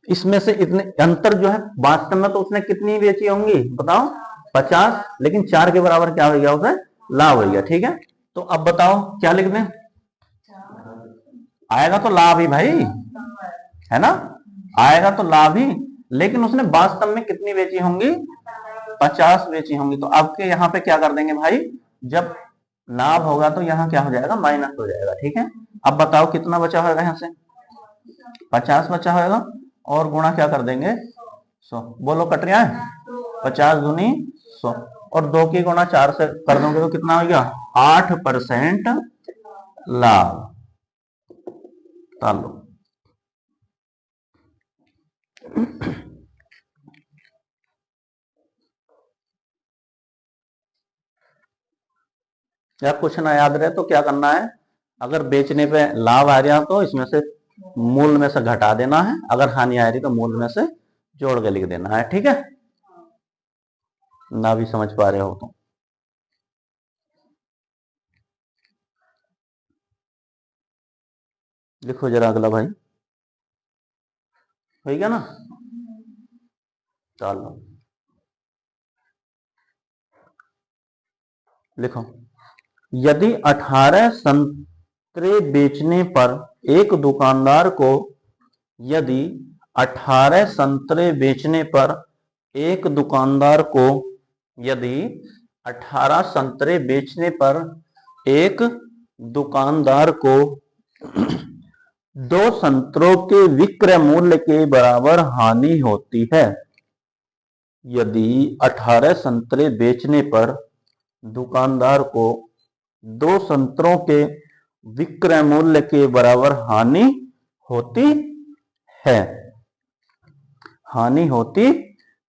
इसमें से इतने अंतर जो है, वास्तव में तो उसने कितनी बेची होंगी बताओ? 50, लेकिन 4 के बराबर क्या हो गया? उसे लाभ हो गया, ठीक है। तो अब बताओ क्या लिख दें? आएगा तो लाभ ही भाई, है ना, आएगा तो लाभ ही, लेकिन उसने वास्तव में कितनी बेची होंगी? 50 बेची होंगी। तो अब के यहाँ पे क्या कर देंगे भाई? जब लाभ होगा तो यहाँ क्या हो जाएगा? माइनस हो जाएगा, ठीक है। अब बताओ कितना बचा होगा? यहाँ से 50 बचा होगा, और गुणा क्या कर देंगे? 100। बोलो कट रहा है? 50 दूनी 100, और 2 की गुणा 4 से कर दोगे तो कितना हो गया? 8% लाभ। तालो या कुछ ना याद रहे तो क्या करना है? अगर बेचने पे लाभ आ रहा तो इसमें से मूल में से घटा देना है, अगर हानि आ रही तो मूल में से जोड़ के लिख देना है, ठीक है। ना भी समझ पा रहे हो तो लिखो जरा अगला भाई, हो गया ना? चलो लिखो। यदि 18 संतरे बेचने पर एक दुकानदार को यदि 18 संतरे बेचने पर एक दुकानदार को यदि 18 संतरे बेचने पर एक दुकानदार को 2 संतरों के विक्रय मूल्य के बराबर हानि होती है। यदि 18 संतरे बेचने पर दुकानदार को 2 संतरों के विक्रय मूल्य के बराबर हानि होती है, हानि होती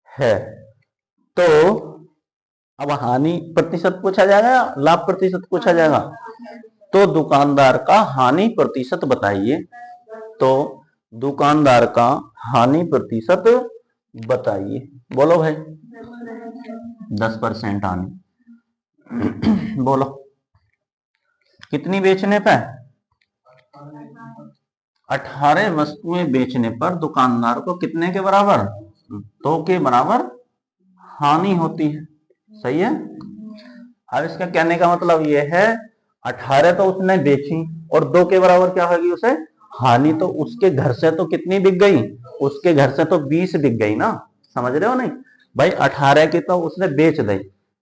है, तो अब हानि प्रतिशत पूछा जाएगा या लाभ प्रतिशत पूछा जाएगा? तो दुकानदार का हानि प्रतिशत बताइए। तो दुकानदार का हानि प्रतिशत बताइए। बोलो भाई। 10% हानि। बोलो कितनी बेचने पे? 18 वस्तुएं बेचने पर दुकानदार को कितने के बराबर? 2 के बराबर हानि होती है, सही है। अब इसका कहने का मतलब यह है 18 तो उसने बेची और 2 के बराबर क्या होगी उसे? हानि। तो उसके घर से तो कितनी बिक गई? उसके घर से तो 20 बिक गई ना, समझ रहे हो? नहीं भाई, 18 की तो उसने बेच दी,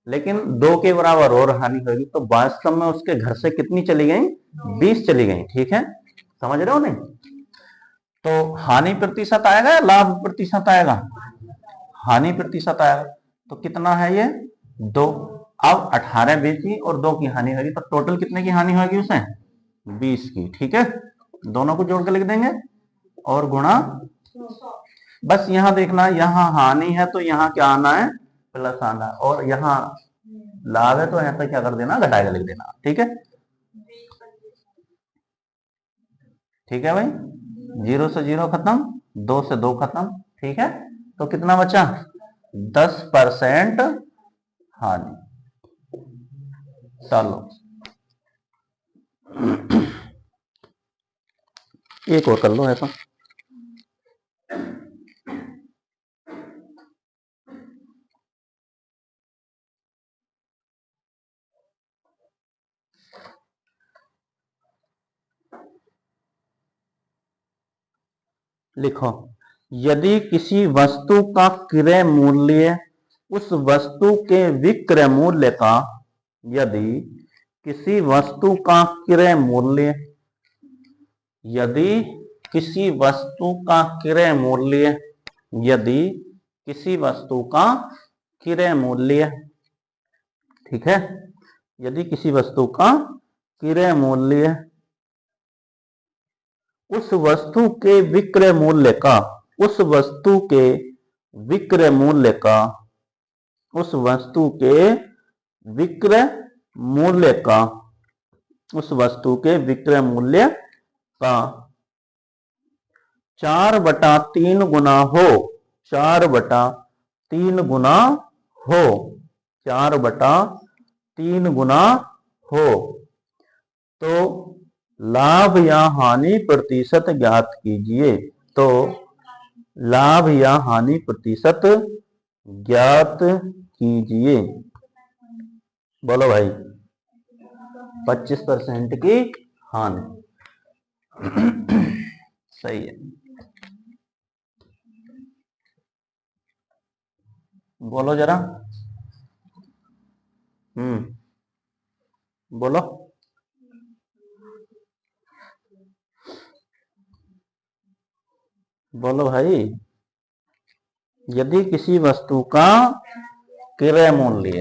लेकिन 2 के बराबर और हानि होगी, तो वास्तव में उसके घर से कितनी चली गई? 20 चली गई, ठीक है, समझ रहे हो? नहीं तो हानि प्रतिशत आएगा या लाभ प्रतिशत आएगा? हानि प्रतिशत आएगा। तो कितना है ये? 2। अब 18 बेची और 2 की हानि होगी, तो टोटल कितने की हानि होगी उसे? 20 की, ठीक है। दोनों को जोड़ के लिख देंगे और गुणा। बस यहां देखना, यहां हानि है तो यहां क्या आना है? प्लस आना है, और यहां लाभ है तो यहां पे क्या कर देना? घटा के लिख देना, ठीक है। ठीक है भाई, 0 से 0 खत्म, 2 से 2 खत्म, ठीक है। तो कितना बचा? 10% हानि। चलो एक और कर लो ऐसा। लिखो, यदि किसी वस्तु का क्रय मूल्य उस वस्तु के विक्रय मूल्य का, यदि किसी वस्तु का क्रय मूल्य, यदि किसी वस्तु का क्रय मूल्य, यदि किसी वस्तु का क्रय मूल्य, ठीक है, यदि किसी वस्तु का क्रय मूल्य उस वस्तु के विक्रय मूल्य का, उस वस्तु के विक्रय मूल्य का, उस वस्तु के विक्रय मूल्य का, उस वस्तु के विक्रय मूल्य का 4/3 गुना हो, 4/3 गुना हो, 4/3 गुना हो, तो लाभ या हानि प्रतिशत ज्ञात कीजिए। तो लाभ या हानि प्रतिशत ज्ञात कीजिए। बोलो भाई। 25% की हानि। सही है। बोलो जरा। बोलो। बोलो भाई। यदि किसी वस्तु का क्रय मूल्य,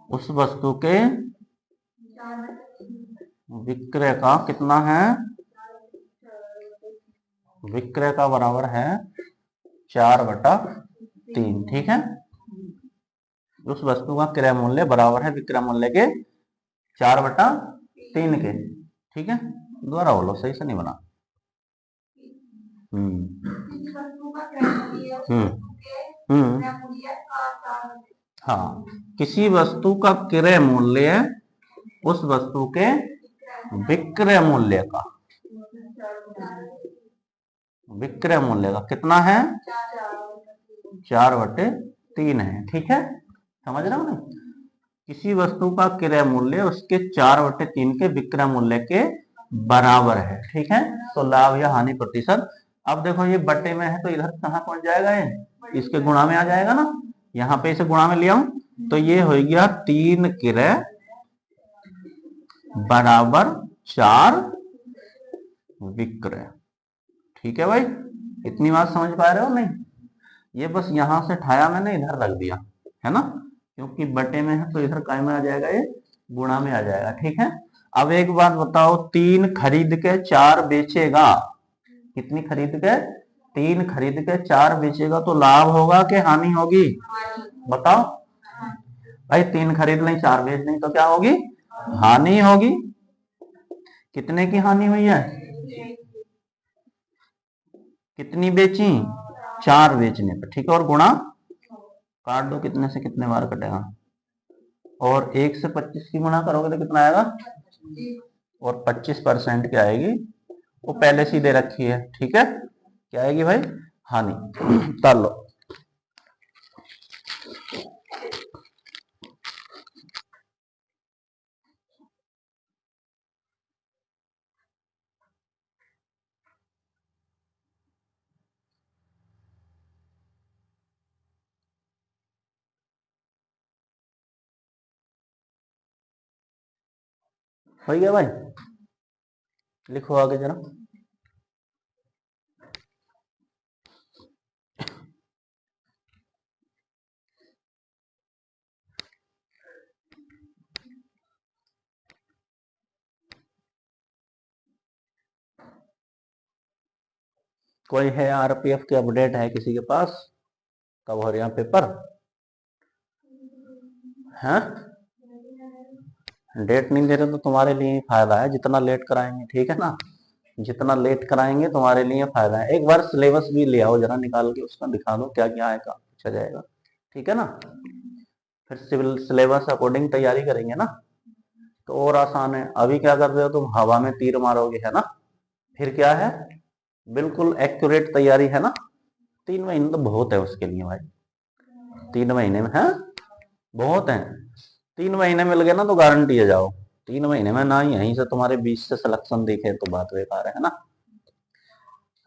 उस वस्तु के विक्रय का कितना है, विक्रय का बराबर है 4/3, ठीक है। उस वस्तु का क्रय मूल्य बराबर है विक्रय मूल्य के 4/3 के, ठीक है। दोबारा बोलो, सही से नहीं बना। हाँ, किसी वस्तु का क्रय मूल्य उस वस्तु के विक्रय मूल्य का, विक्रय मूल्य का कितना है, 4/3 है, ठीक है। समझ रहे हो ना। किसी वस्तु का क्रय मूल्य उसके 4/3 के विक्रय मूल्य के बराबर है, ठीक है। तो लाभ या हानि प्रतिशत। अब देखो ये बटे में है तो इधर कहाँ पहुंच जाएगा, ये इसके गुणा में आ जाएगा ना। यहाँ पे इसे गुणा में लिया हूं तो ये हो गया 3 क्रय बराबर 4 विक्रय, ठीक है भाई। इतनी बात समझ पा रहे हो नहीं। ये बस यहां से ठाया मैंने, इधर रख दिया है ना, क्योंकि बटे में है तो इधर काय में आ जाएगा, ये गुणा में आ जाएगा, ठीक है। अब एक बात बताओ, 3 खरीद के 4 बेचेगा, कितनी खरीद के, 3 खरीद के 4 बेचेगा तो लाभ होगा कि हानि होगी, बताओ भाई। 3 खरीद लें 4 बेच लें तो क्या होगी, हानि होगी। कितने की हानि हुई है, कितनी बेची, 4 बेचने पर, ठीक है। और गुणा काट दो, कितने से कितने बार कटेगा, और 1 से 25 की गुणा करोगे तो कितना आएगा, और 25% की आएगी, वो पहले से दे रखी है, ठीक है। क्या आएगी भाई, हानि। ताल लो। हो गया भाई, लिखो आगे जरा। कोई है आरपीएफ की अपडेट है किसी के पास, कब हो रहा पेपर है। डेट नहीं दे रहे तो तुम्हारे लिए फायदा है, जितना लेट कराएंगे, ठीक है ना। जितना लेट कराएंगे तुम्हारे लिए फायदा है। एक बार सिलेबस भी ले आओ जरा निकाल के, उसका दिखा दो क्या क्या आएगा, पूछा जाएगा, ठीक है ना। फिर सिविल सिलेबस अकॉर्डिंग तैयारी करेंगे ना, तो और आसान है। अभी क्या कर रहे हो तुम, हवा में तीर मारोगे, है ना। फिर क्या है, बिल्कुल एक्यूरेट तैयारी है ना। 3 महीने तो बहुत है उसके लिए भाई, 3 महीने में है बहुत है। 3 महीने मिल गए ना तो गारंटी है, जाओ 3 महीने में ना ही यहीं से तुम्हारे 20 से सिलेक्शन दिखे तो बात बेकार है ना।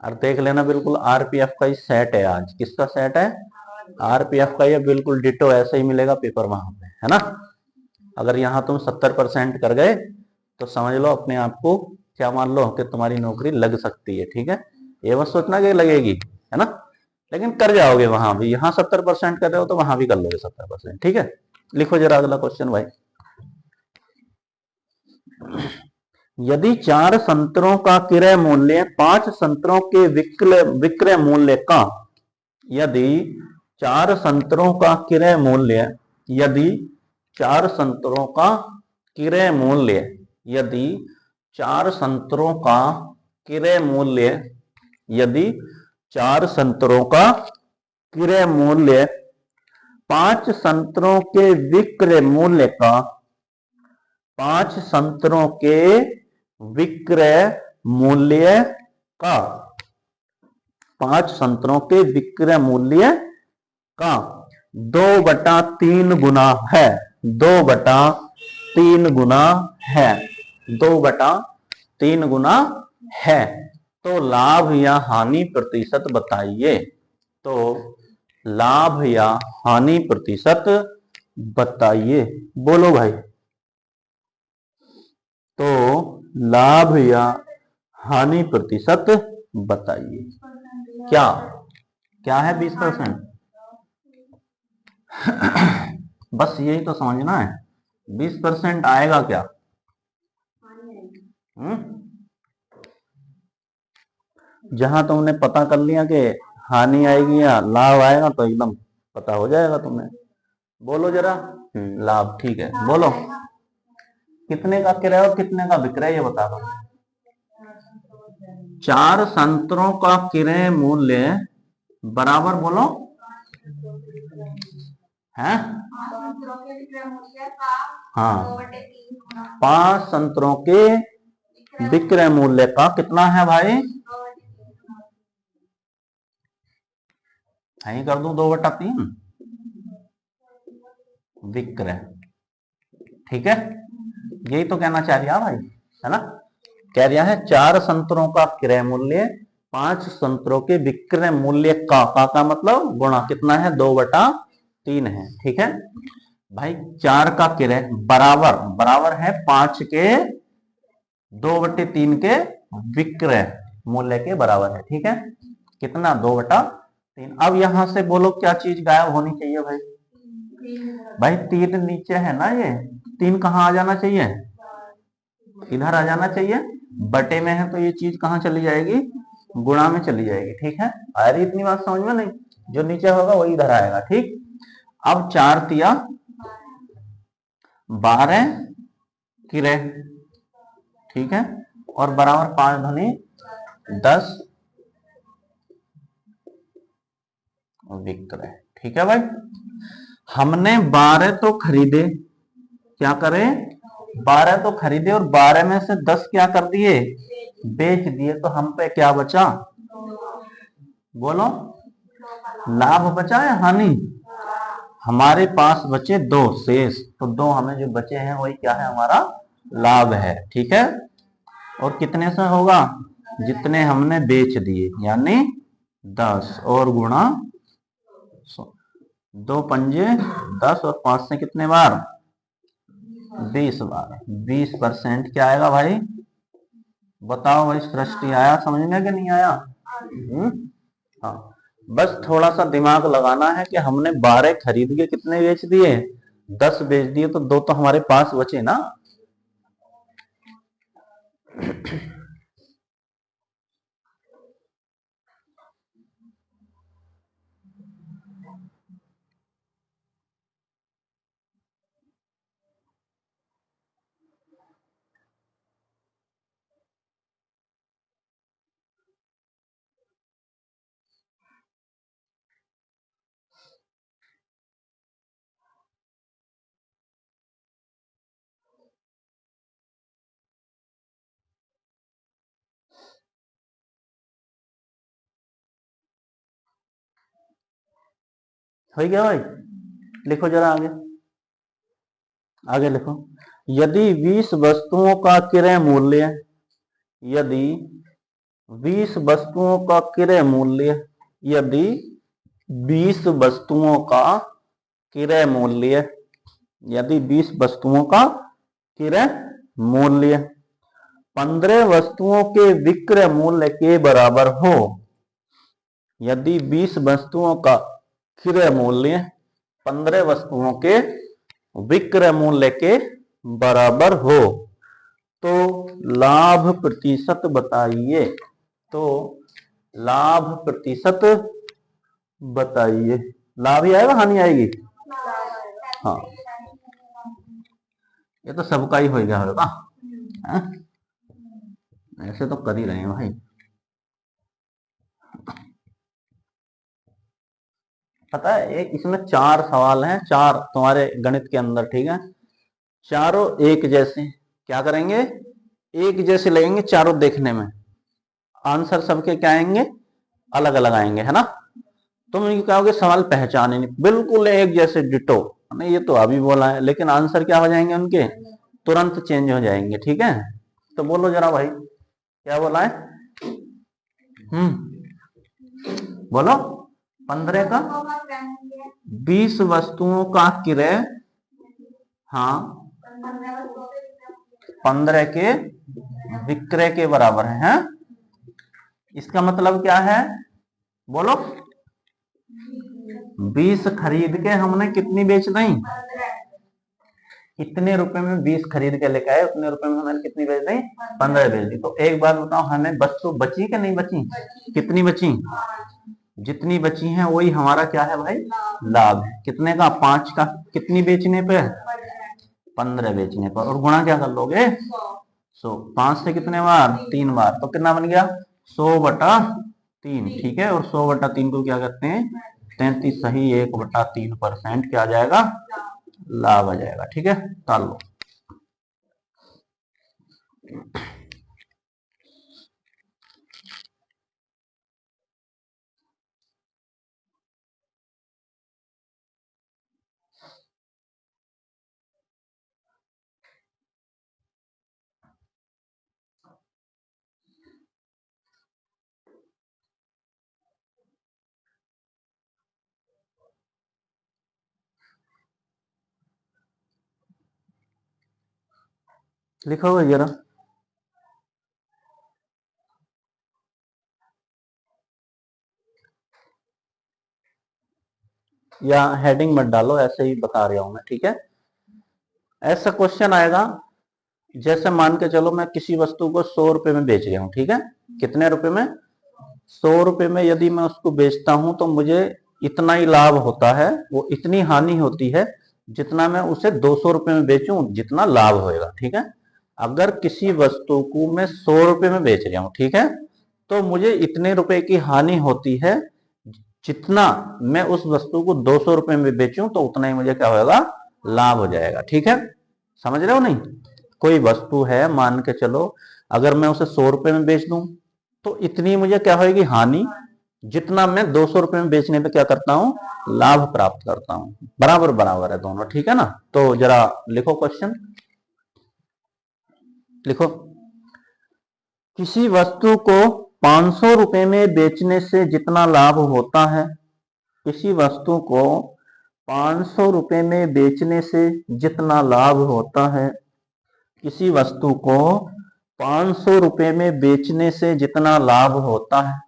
और देख लेना बिल्कुल आरपीएफ का ही सेट है, आज किसका सेट है, आरपीएफ का। ये बिल्कुल डिटो ऐसे ही मिलेगा पेपर वहां पे, है ना। अगर यहाँ तुम 70% कर गए तो समझ लो अपने आप को क्या मान लो कि तुम्हारी नौकरी लग सकती है, ठीक है। ये मत सोचना कि लगेगी, है ना, लेकिन कर जाओगे वहां भी। यहाँ 70% कर रहे हो तो वहां भी कर लोगे 70%, ठीक है। लिखो जरा अगला क्वेश्चन भाई। यदि 4 संतरों का क्रय मूल्य 5 संतरों के विक्रय मूल्य का, यदि 4 संतरों का क्रय मूल्य, यदि 4 संतरों का क्रय मूल्य, यदि 4 संतरों का क्रय मूल्य, यदि 4 संतरों का क्रय मूल्य 5 संतरों के विक्रय मूल्य का, 5 संतरों के विक्रय मूल्य का, 5 संतरों के विक्रय मूल्य का 2/3 गुना है, 2/3 गुना है, 2/3 गुना है। तो लाभ या हानि प्रतिशत बताइए। तो लाभ या हानि प्रतिशत बताइए, बोलो भाई। तो लाभ या हानि प्रतिशत बताइए। क्या क्या है 20%? बस यही तो समझना है, 20% आएगा क्या? जहां तुमने पता कर लिया कि हानि आएगी या लाभ आएगा तो एकदम पता हो जाएगा तुम्हें। बोलो जरा। लाभ, ठीक है, बोलो। कितने का क्रय और कितने का विक्रय ये बता दो। 4 संतरों का क्रय मूल्य बराबर, बोलो है, हाँ, 5 संतरों के विक्रय मूल्य का कितना है भाई? यही कर दूं 2/3 विक्रय, ठीक है। यही तो कहना चाह रहा भाई, है ना। कह रहा है 4 संतरों का क्रय मूल्य 5 संतरों के विक्रय मूल्य का मतलब गुणा कितना है? 2/3 है, ठीक है भाई। 4 का क्रय बराबर, बराबर है 5 के 2/3 के विक्रय मूल्य के बराबर है, ठीक है। कितना? 2/3। अब यहां से बोलो क्या चीज गायब होनी चाहिए भाई? भाई 3 नीचे है ना, ये 3 कहाँ आ जाना चाहिए? इधर आ जाना चाहिए। बटे में है तो ये चीज कहाँ चली जाएगी? गुणा में चली जाएगी, ठीक है। आ रही इतनी बात समझ में? नहीं, जो नीचे होगा वही इधर आएगा, ठीक। अब 4 तिया 12 क्रय, ठीक है, और बराबर 5 धनी 10 विक्रय, ठीक है भाई। हमने 12 तो खरीदे, क्या करें? 12 तो खरीदे और 12 में से 10 क्या कर दिए? बेच दिए। तो हम पे क्या बचा? बोलो, लाभ बचा या हानि? हमारे पास बचे 2 शेष, तो 2 हमें जो बचे हैं वही क्या है? हमारा लाभ है, ठीक है। और कितने से होगा? जितने हमने बेच दिए, यानी 10 और गुणा 2 पंजे 10 और 5 से कितने बार? 20 बार। 20% क्या आएगा भाई? बताओ भाई, सृष्टि आया समझ में कि नहीं आया? हाँ, बस थोड़ा सा दिमाग लगाना है कि हमने 12 खरीद के कितने बेच दिए? 10 बेच दिए, तो 2 तो हमारे पास बचे ना। हो गया भाई? लिखो जरा आगे, आगे लिखो। यदि 20 वस्तुओं का क्रय मूल्य, यदि 20 वस्तुओं का क्रय मूल्य, यदि 20 वस्तुओं का क्रय मूल्य, यदि 20 वस्तुओं का क्रय मूल्य 15 वस्तुओं के विक्रय मूल्य के बराबर हो, यदि 20 वस्तुओं का क्रय मूल्य 15 वस्तुओं के विक्रय मूल्य के बराबर हो तो लाभ प्रतिशत बताइए। तो लाभ प्रतिशत बताइए। लाभ ही आएगा, हानि आएगी? हाँ, ये तो सबका ही हो गया होगा। ऐसे तो कर ही रहे हैं भाई। पता है, एक इसमें 4 सवाल हैं, 4 तुम्हारे गणित के अंदर, ठीक है? चारों एक जैसे, क्या करेंगे, एक जैसे लगेंगे चारों देखने में, आंसर सबके क्या आएंगे, अलग अलग आएंगे, है ना? तुम इनको कहोगे सवाल पहचाने नहीं, बिल्कुल एक जैसे डिटो, नहीं ये तो अभी बोला है, लेकिन आंसर क्या हो जाएंगे उनके, तुरंत चेंज हो जाएंगे, ठीक है? तो बोलो जरा भाई, क्या बोला है? बोलो। 15 का 20 वस्तुओं का क्रय, हाँ, 15 के विक्रय के बराबर है। इसका मतलब क्या है, बोलो? 20 खरीद के हमने कितनी बेच दी, कितने रुपए में 20 खरीद के लेके आए, उतने रुपए में हमने कितनी बेच दी, 15 बेच दी। तो एक बात बताओ, हमें वस्तु बची कि नहीं बची? कितनी बची? जितनी बची है वही हमारा क्या है भाई, लाभ है। कितने का? 5 का। कितनी बेचने पे? 15 बेचने पर। और गुणा क्या कर लोगे, 100। 5 से कितने बार? 3 बार। तो कितना बन गया, 100/3, ठीक है? और 100/3 को क्या कहते हैं, 33 सही 1/3% क्या आ जाएगा, लाभ आ जाएगा, ठीक है? ताल लो। लिखो जरा, या हेडिंग मत डालो, ऐसे ही बता रहा हूं मैं, ठीक है? ऐसा क्वेश्चन आएगा, जैसे मान के चलो मैं किसी वस्तु को 100 रुपए में बेच रहा हूं, ठीक है? कितने रुपए में? 100 रुपए में यदि मैं उसको बेचता हूं तो मुझे इतना ही लाभ होता है, वो इतनी हानि होती है जितना मैं उसे 200 रुपए में बेचूं जितना लाभ होएगा, ठीक है? अगर किसी वस्तु को मैं 100 रुपए में बेच रहा हूं, ठीक है, तो मुझे इतने रुपए की हानि होती है, जितना मैं उस वस्तु को 200 रुपए में बेचूं तो उतना ही मुझे क्या होगा, लाभ हो जाएगा, ठीक है? समझ रहे हो नहीं? कोई वस्तु है, मान के चलो अगर मैं उसे 100 रुपए में बेच दूं तो इतनी मुझे क्या होगी, हानि, जितना मैं 200 रुपए में बेचने पे क्या करता हूं, लाभ प्राप्त करता हूं। बराबर बराबर है दोनों, ठीक है ना? तो जरा लिखो क्वेश्चन, लिखो। किसी वस्तु को 500 रुपए में बेचने से जितना लाभ होता है, किसी वस्तु को 500 रुपए में बेचने से जितना लाभ होता है, किसी वस्तु को 500 रुपए में बेचने से जितना लाभ होता है,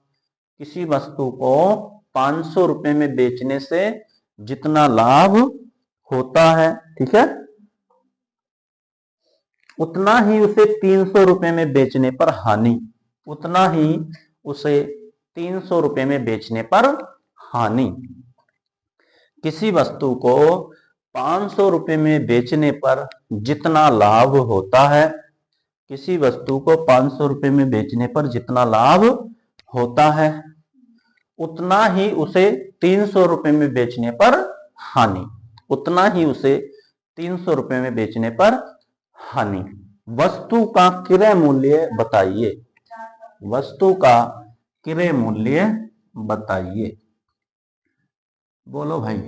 किसी वस्तु को 500 रुपए में बेचने से जितना लाभ होता है, ठीक है, उतना ही उसे 300 रुपए में बेचने पर हानि, उतना ही उसे 300 रुपए में बेचने पर हानि। किसी वस्तु को 500 रुपए में बेचने पर जितना लाभ होता है, किसी वस्तु को 500 रुपए में बेचने पर जितना लाभ होता है, उतना ही उसे 300 रुपए में बेचने पर हानि, उतना ही उसे 300 रुपए में बेचने पर हानि। वस्तु का क्रय मूल्य बताइए, वस्तु का क्रय मूल्य बताइए। बोलो भाई।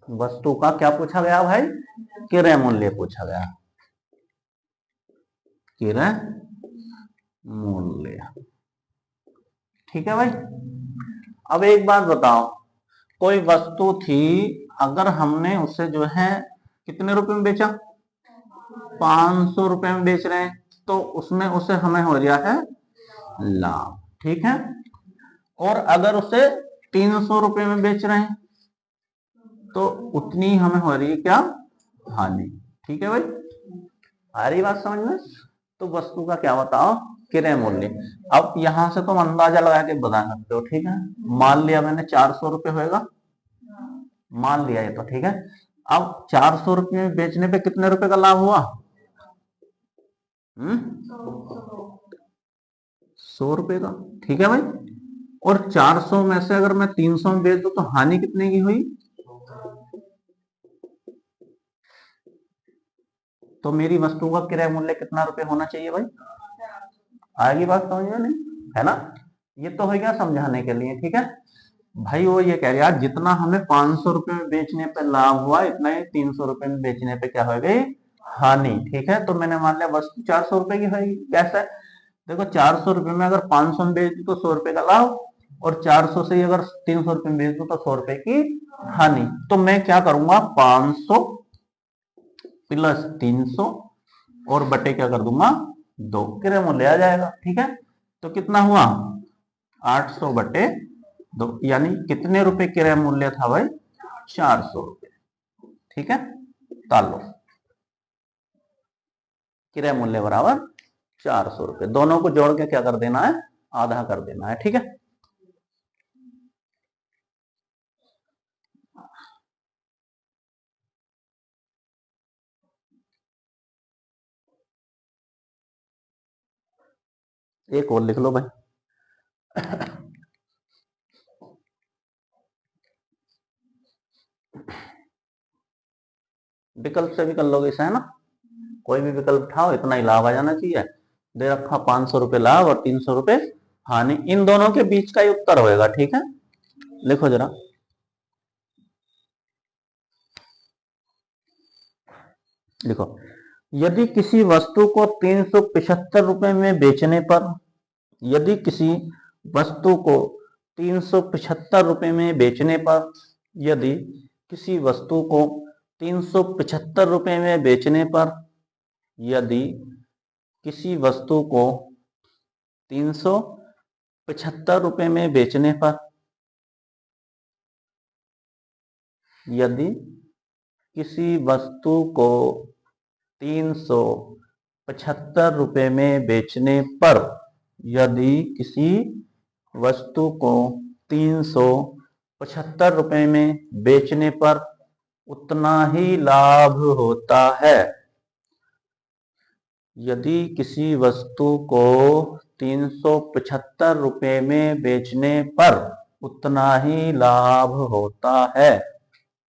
वस्तु का क्या पूछा गया भाई? क्रय मूल्य पूछा गया, क्रय मूल्य। ठीक है भाई। अब एक बात बताओ, कोई वस्तु थी, अगर हमने उसे जो है कितने रुपए में बेचा, 500 रुपए में बेच रहे हैं, तो उसमें उसे हमें हो रहा है लाभ। ठीक है। और अगर उसे 300 रुपए में बेच रहे हैं तो उतनी हमें हो रही है क्या, हानि। ठीक है भाई, आ रही बात समझ में? तो वस्तु का क्या बताओ, क्रय मूल्य। अब यहां से तुम अंदाजा लगा के बता सकते हो। ठीक है, मान लिया मैंने 400 रुपए होएगा, मान लिया ये तो। ठीक है, अब 400 रुपए में बेचने पे कितने रुपए का लाभ हुआ? 100 रुपए का। ठीक है भाई। और 400 में से अगर मैं 300 में बेच दूं तो हानि कितने की हुई? तो मेरी वस्तु का क्रय मूल्य कितना रुपए होना चाहिए भाई? आएगी बात समझ में? नहीं है ना? ये तो हो गया समझाने के लिए। ठीक है भाई, वो ये कह रहा है जितना हमें 500 रुपए में बेचने पे लाभ हुआ, इतना ही 300 रुपए में बेचने पे क्या हो गई, हानि। ठीक है, तो मैंने मान लिया वस्तु 400 रुपए की होगी। कैसा है देखो, 400 रुपए में अगर 500 में बेच दू तो 100 रुपए का लाभ, और 400 से अगर 300 रुपए में बेच दू तो 100 रुपए की हानि। तो मैं क्या करूंगा, 500 प्लस 300 और बटे क्या कर दूंगा, 2, क्रय मूल्य आ जाएगा। ठीक है, तो कितना हुआ, 800 बटे 2, यानी कितने रुपए क्रय मूल्य था भाई, 400 रुपए। ठीक है, तालो क्रय मूल्य बराबर 400 रुपए, दोनों को जोड़ के क्या कर देना है, आधा कर देना है। ठीक है, एक और लिख लो भाई। विकल्प से भी कर लोगे इसे, है ना? कोई भी विकल्प उठाओ, इतना ही लाभ आ जाना चाहिए। दे रखा 500 रुपए लाभ और 300 रुपए हानि, इन दोनों के बीच का ही उत्तर होएगा। ठीक है, लिखो जरा। लिखो, यदि किसी वस्तु को 375 रुपए में बेचने पर, यदि किसी वस्तु को 375 रुपए में बेचने पर, यदि किसी वस्तु को 375 रुपए में बेचने पर, यदि किसी वस्तु को 375 रुपए में बेचने पर, यदि किसी वस्तु को 375 रुपए में बेचने पर, यदि किसी वस्तु को 375 रुपए में बेचने पर उतना ही लाभ होता है, यदि किसी वस्तु को 375 रुपए में बेचने पर उतना ही लाभ होता है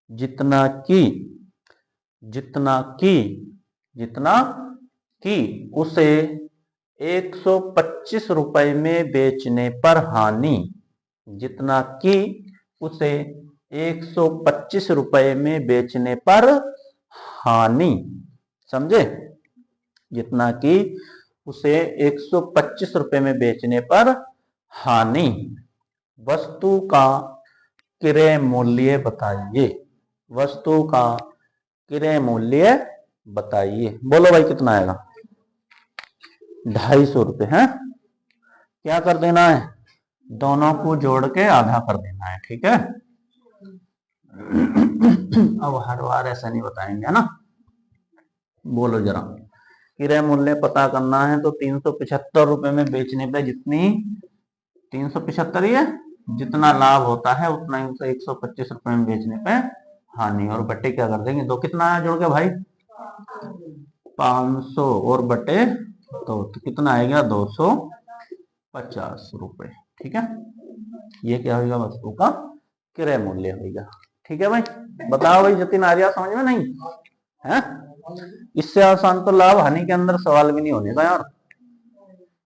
जितना कि उसे 125 रुपए में बेचने पर हानि, जितना कि उसे 125 रुपए में बेचने पर हानि। समझे? जितना कि उसे 125 रुपए में बेचने पर हानि। वस्तु का क्रय मूल्य बताइए, वस्तु का क्रय मूल्य बताइए। बोलो भाई कितना आएगा, 250 रुपए है। क्या कर देना है, दोनों को जोड़ के आधा कर देना है। ठीक है, अब हर बार ऐसा नहीं बताएंगे ना। बोलो जरा, क्रय मूल्य पता करना है तो 375 रुपए में बेचने पे जितनी 375 ही है, जितना लाभ होता है उतना ही उसे 125 रुपए में बेचने पे हानि, और बटे क्या कर देंगे, 2। कितना आया जोड़ के भाई, 500 और बटे 2, तो कितना आएगा, 250 रुपए। ठीक है, ये क्या होगा, वस्तु का क्रय मूल्य होगा। ठीक है भाई, बताओ भाई जतिन आ रहा समझ में? नहीं है? इससे आसान तो लाभ हानि के अंदर सवाल भी नहीं होने का यार।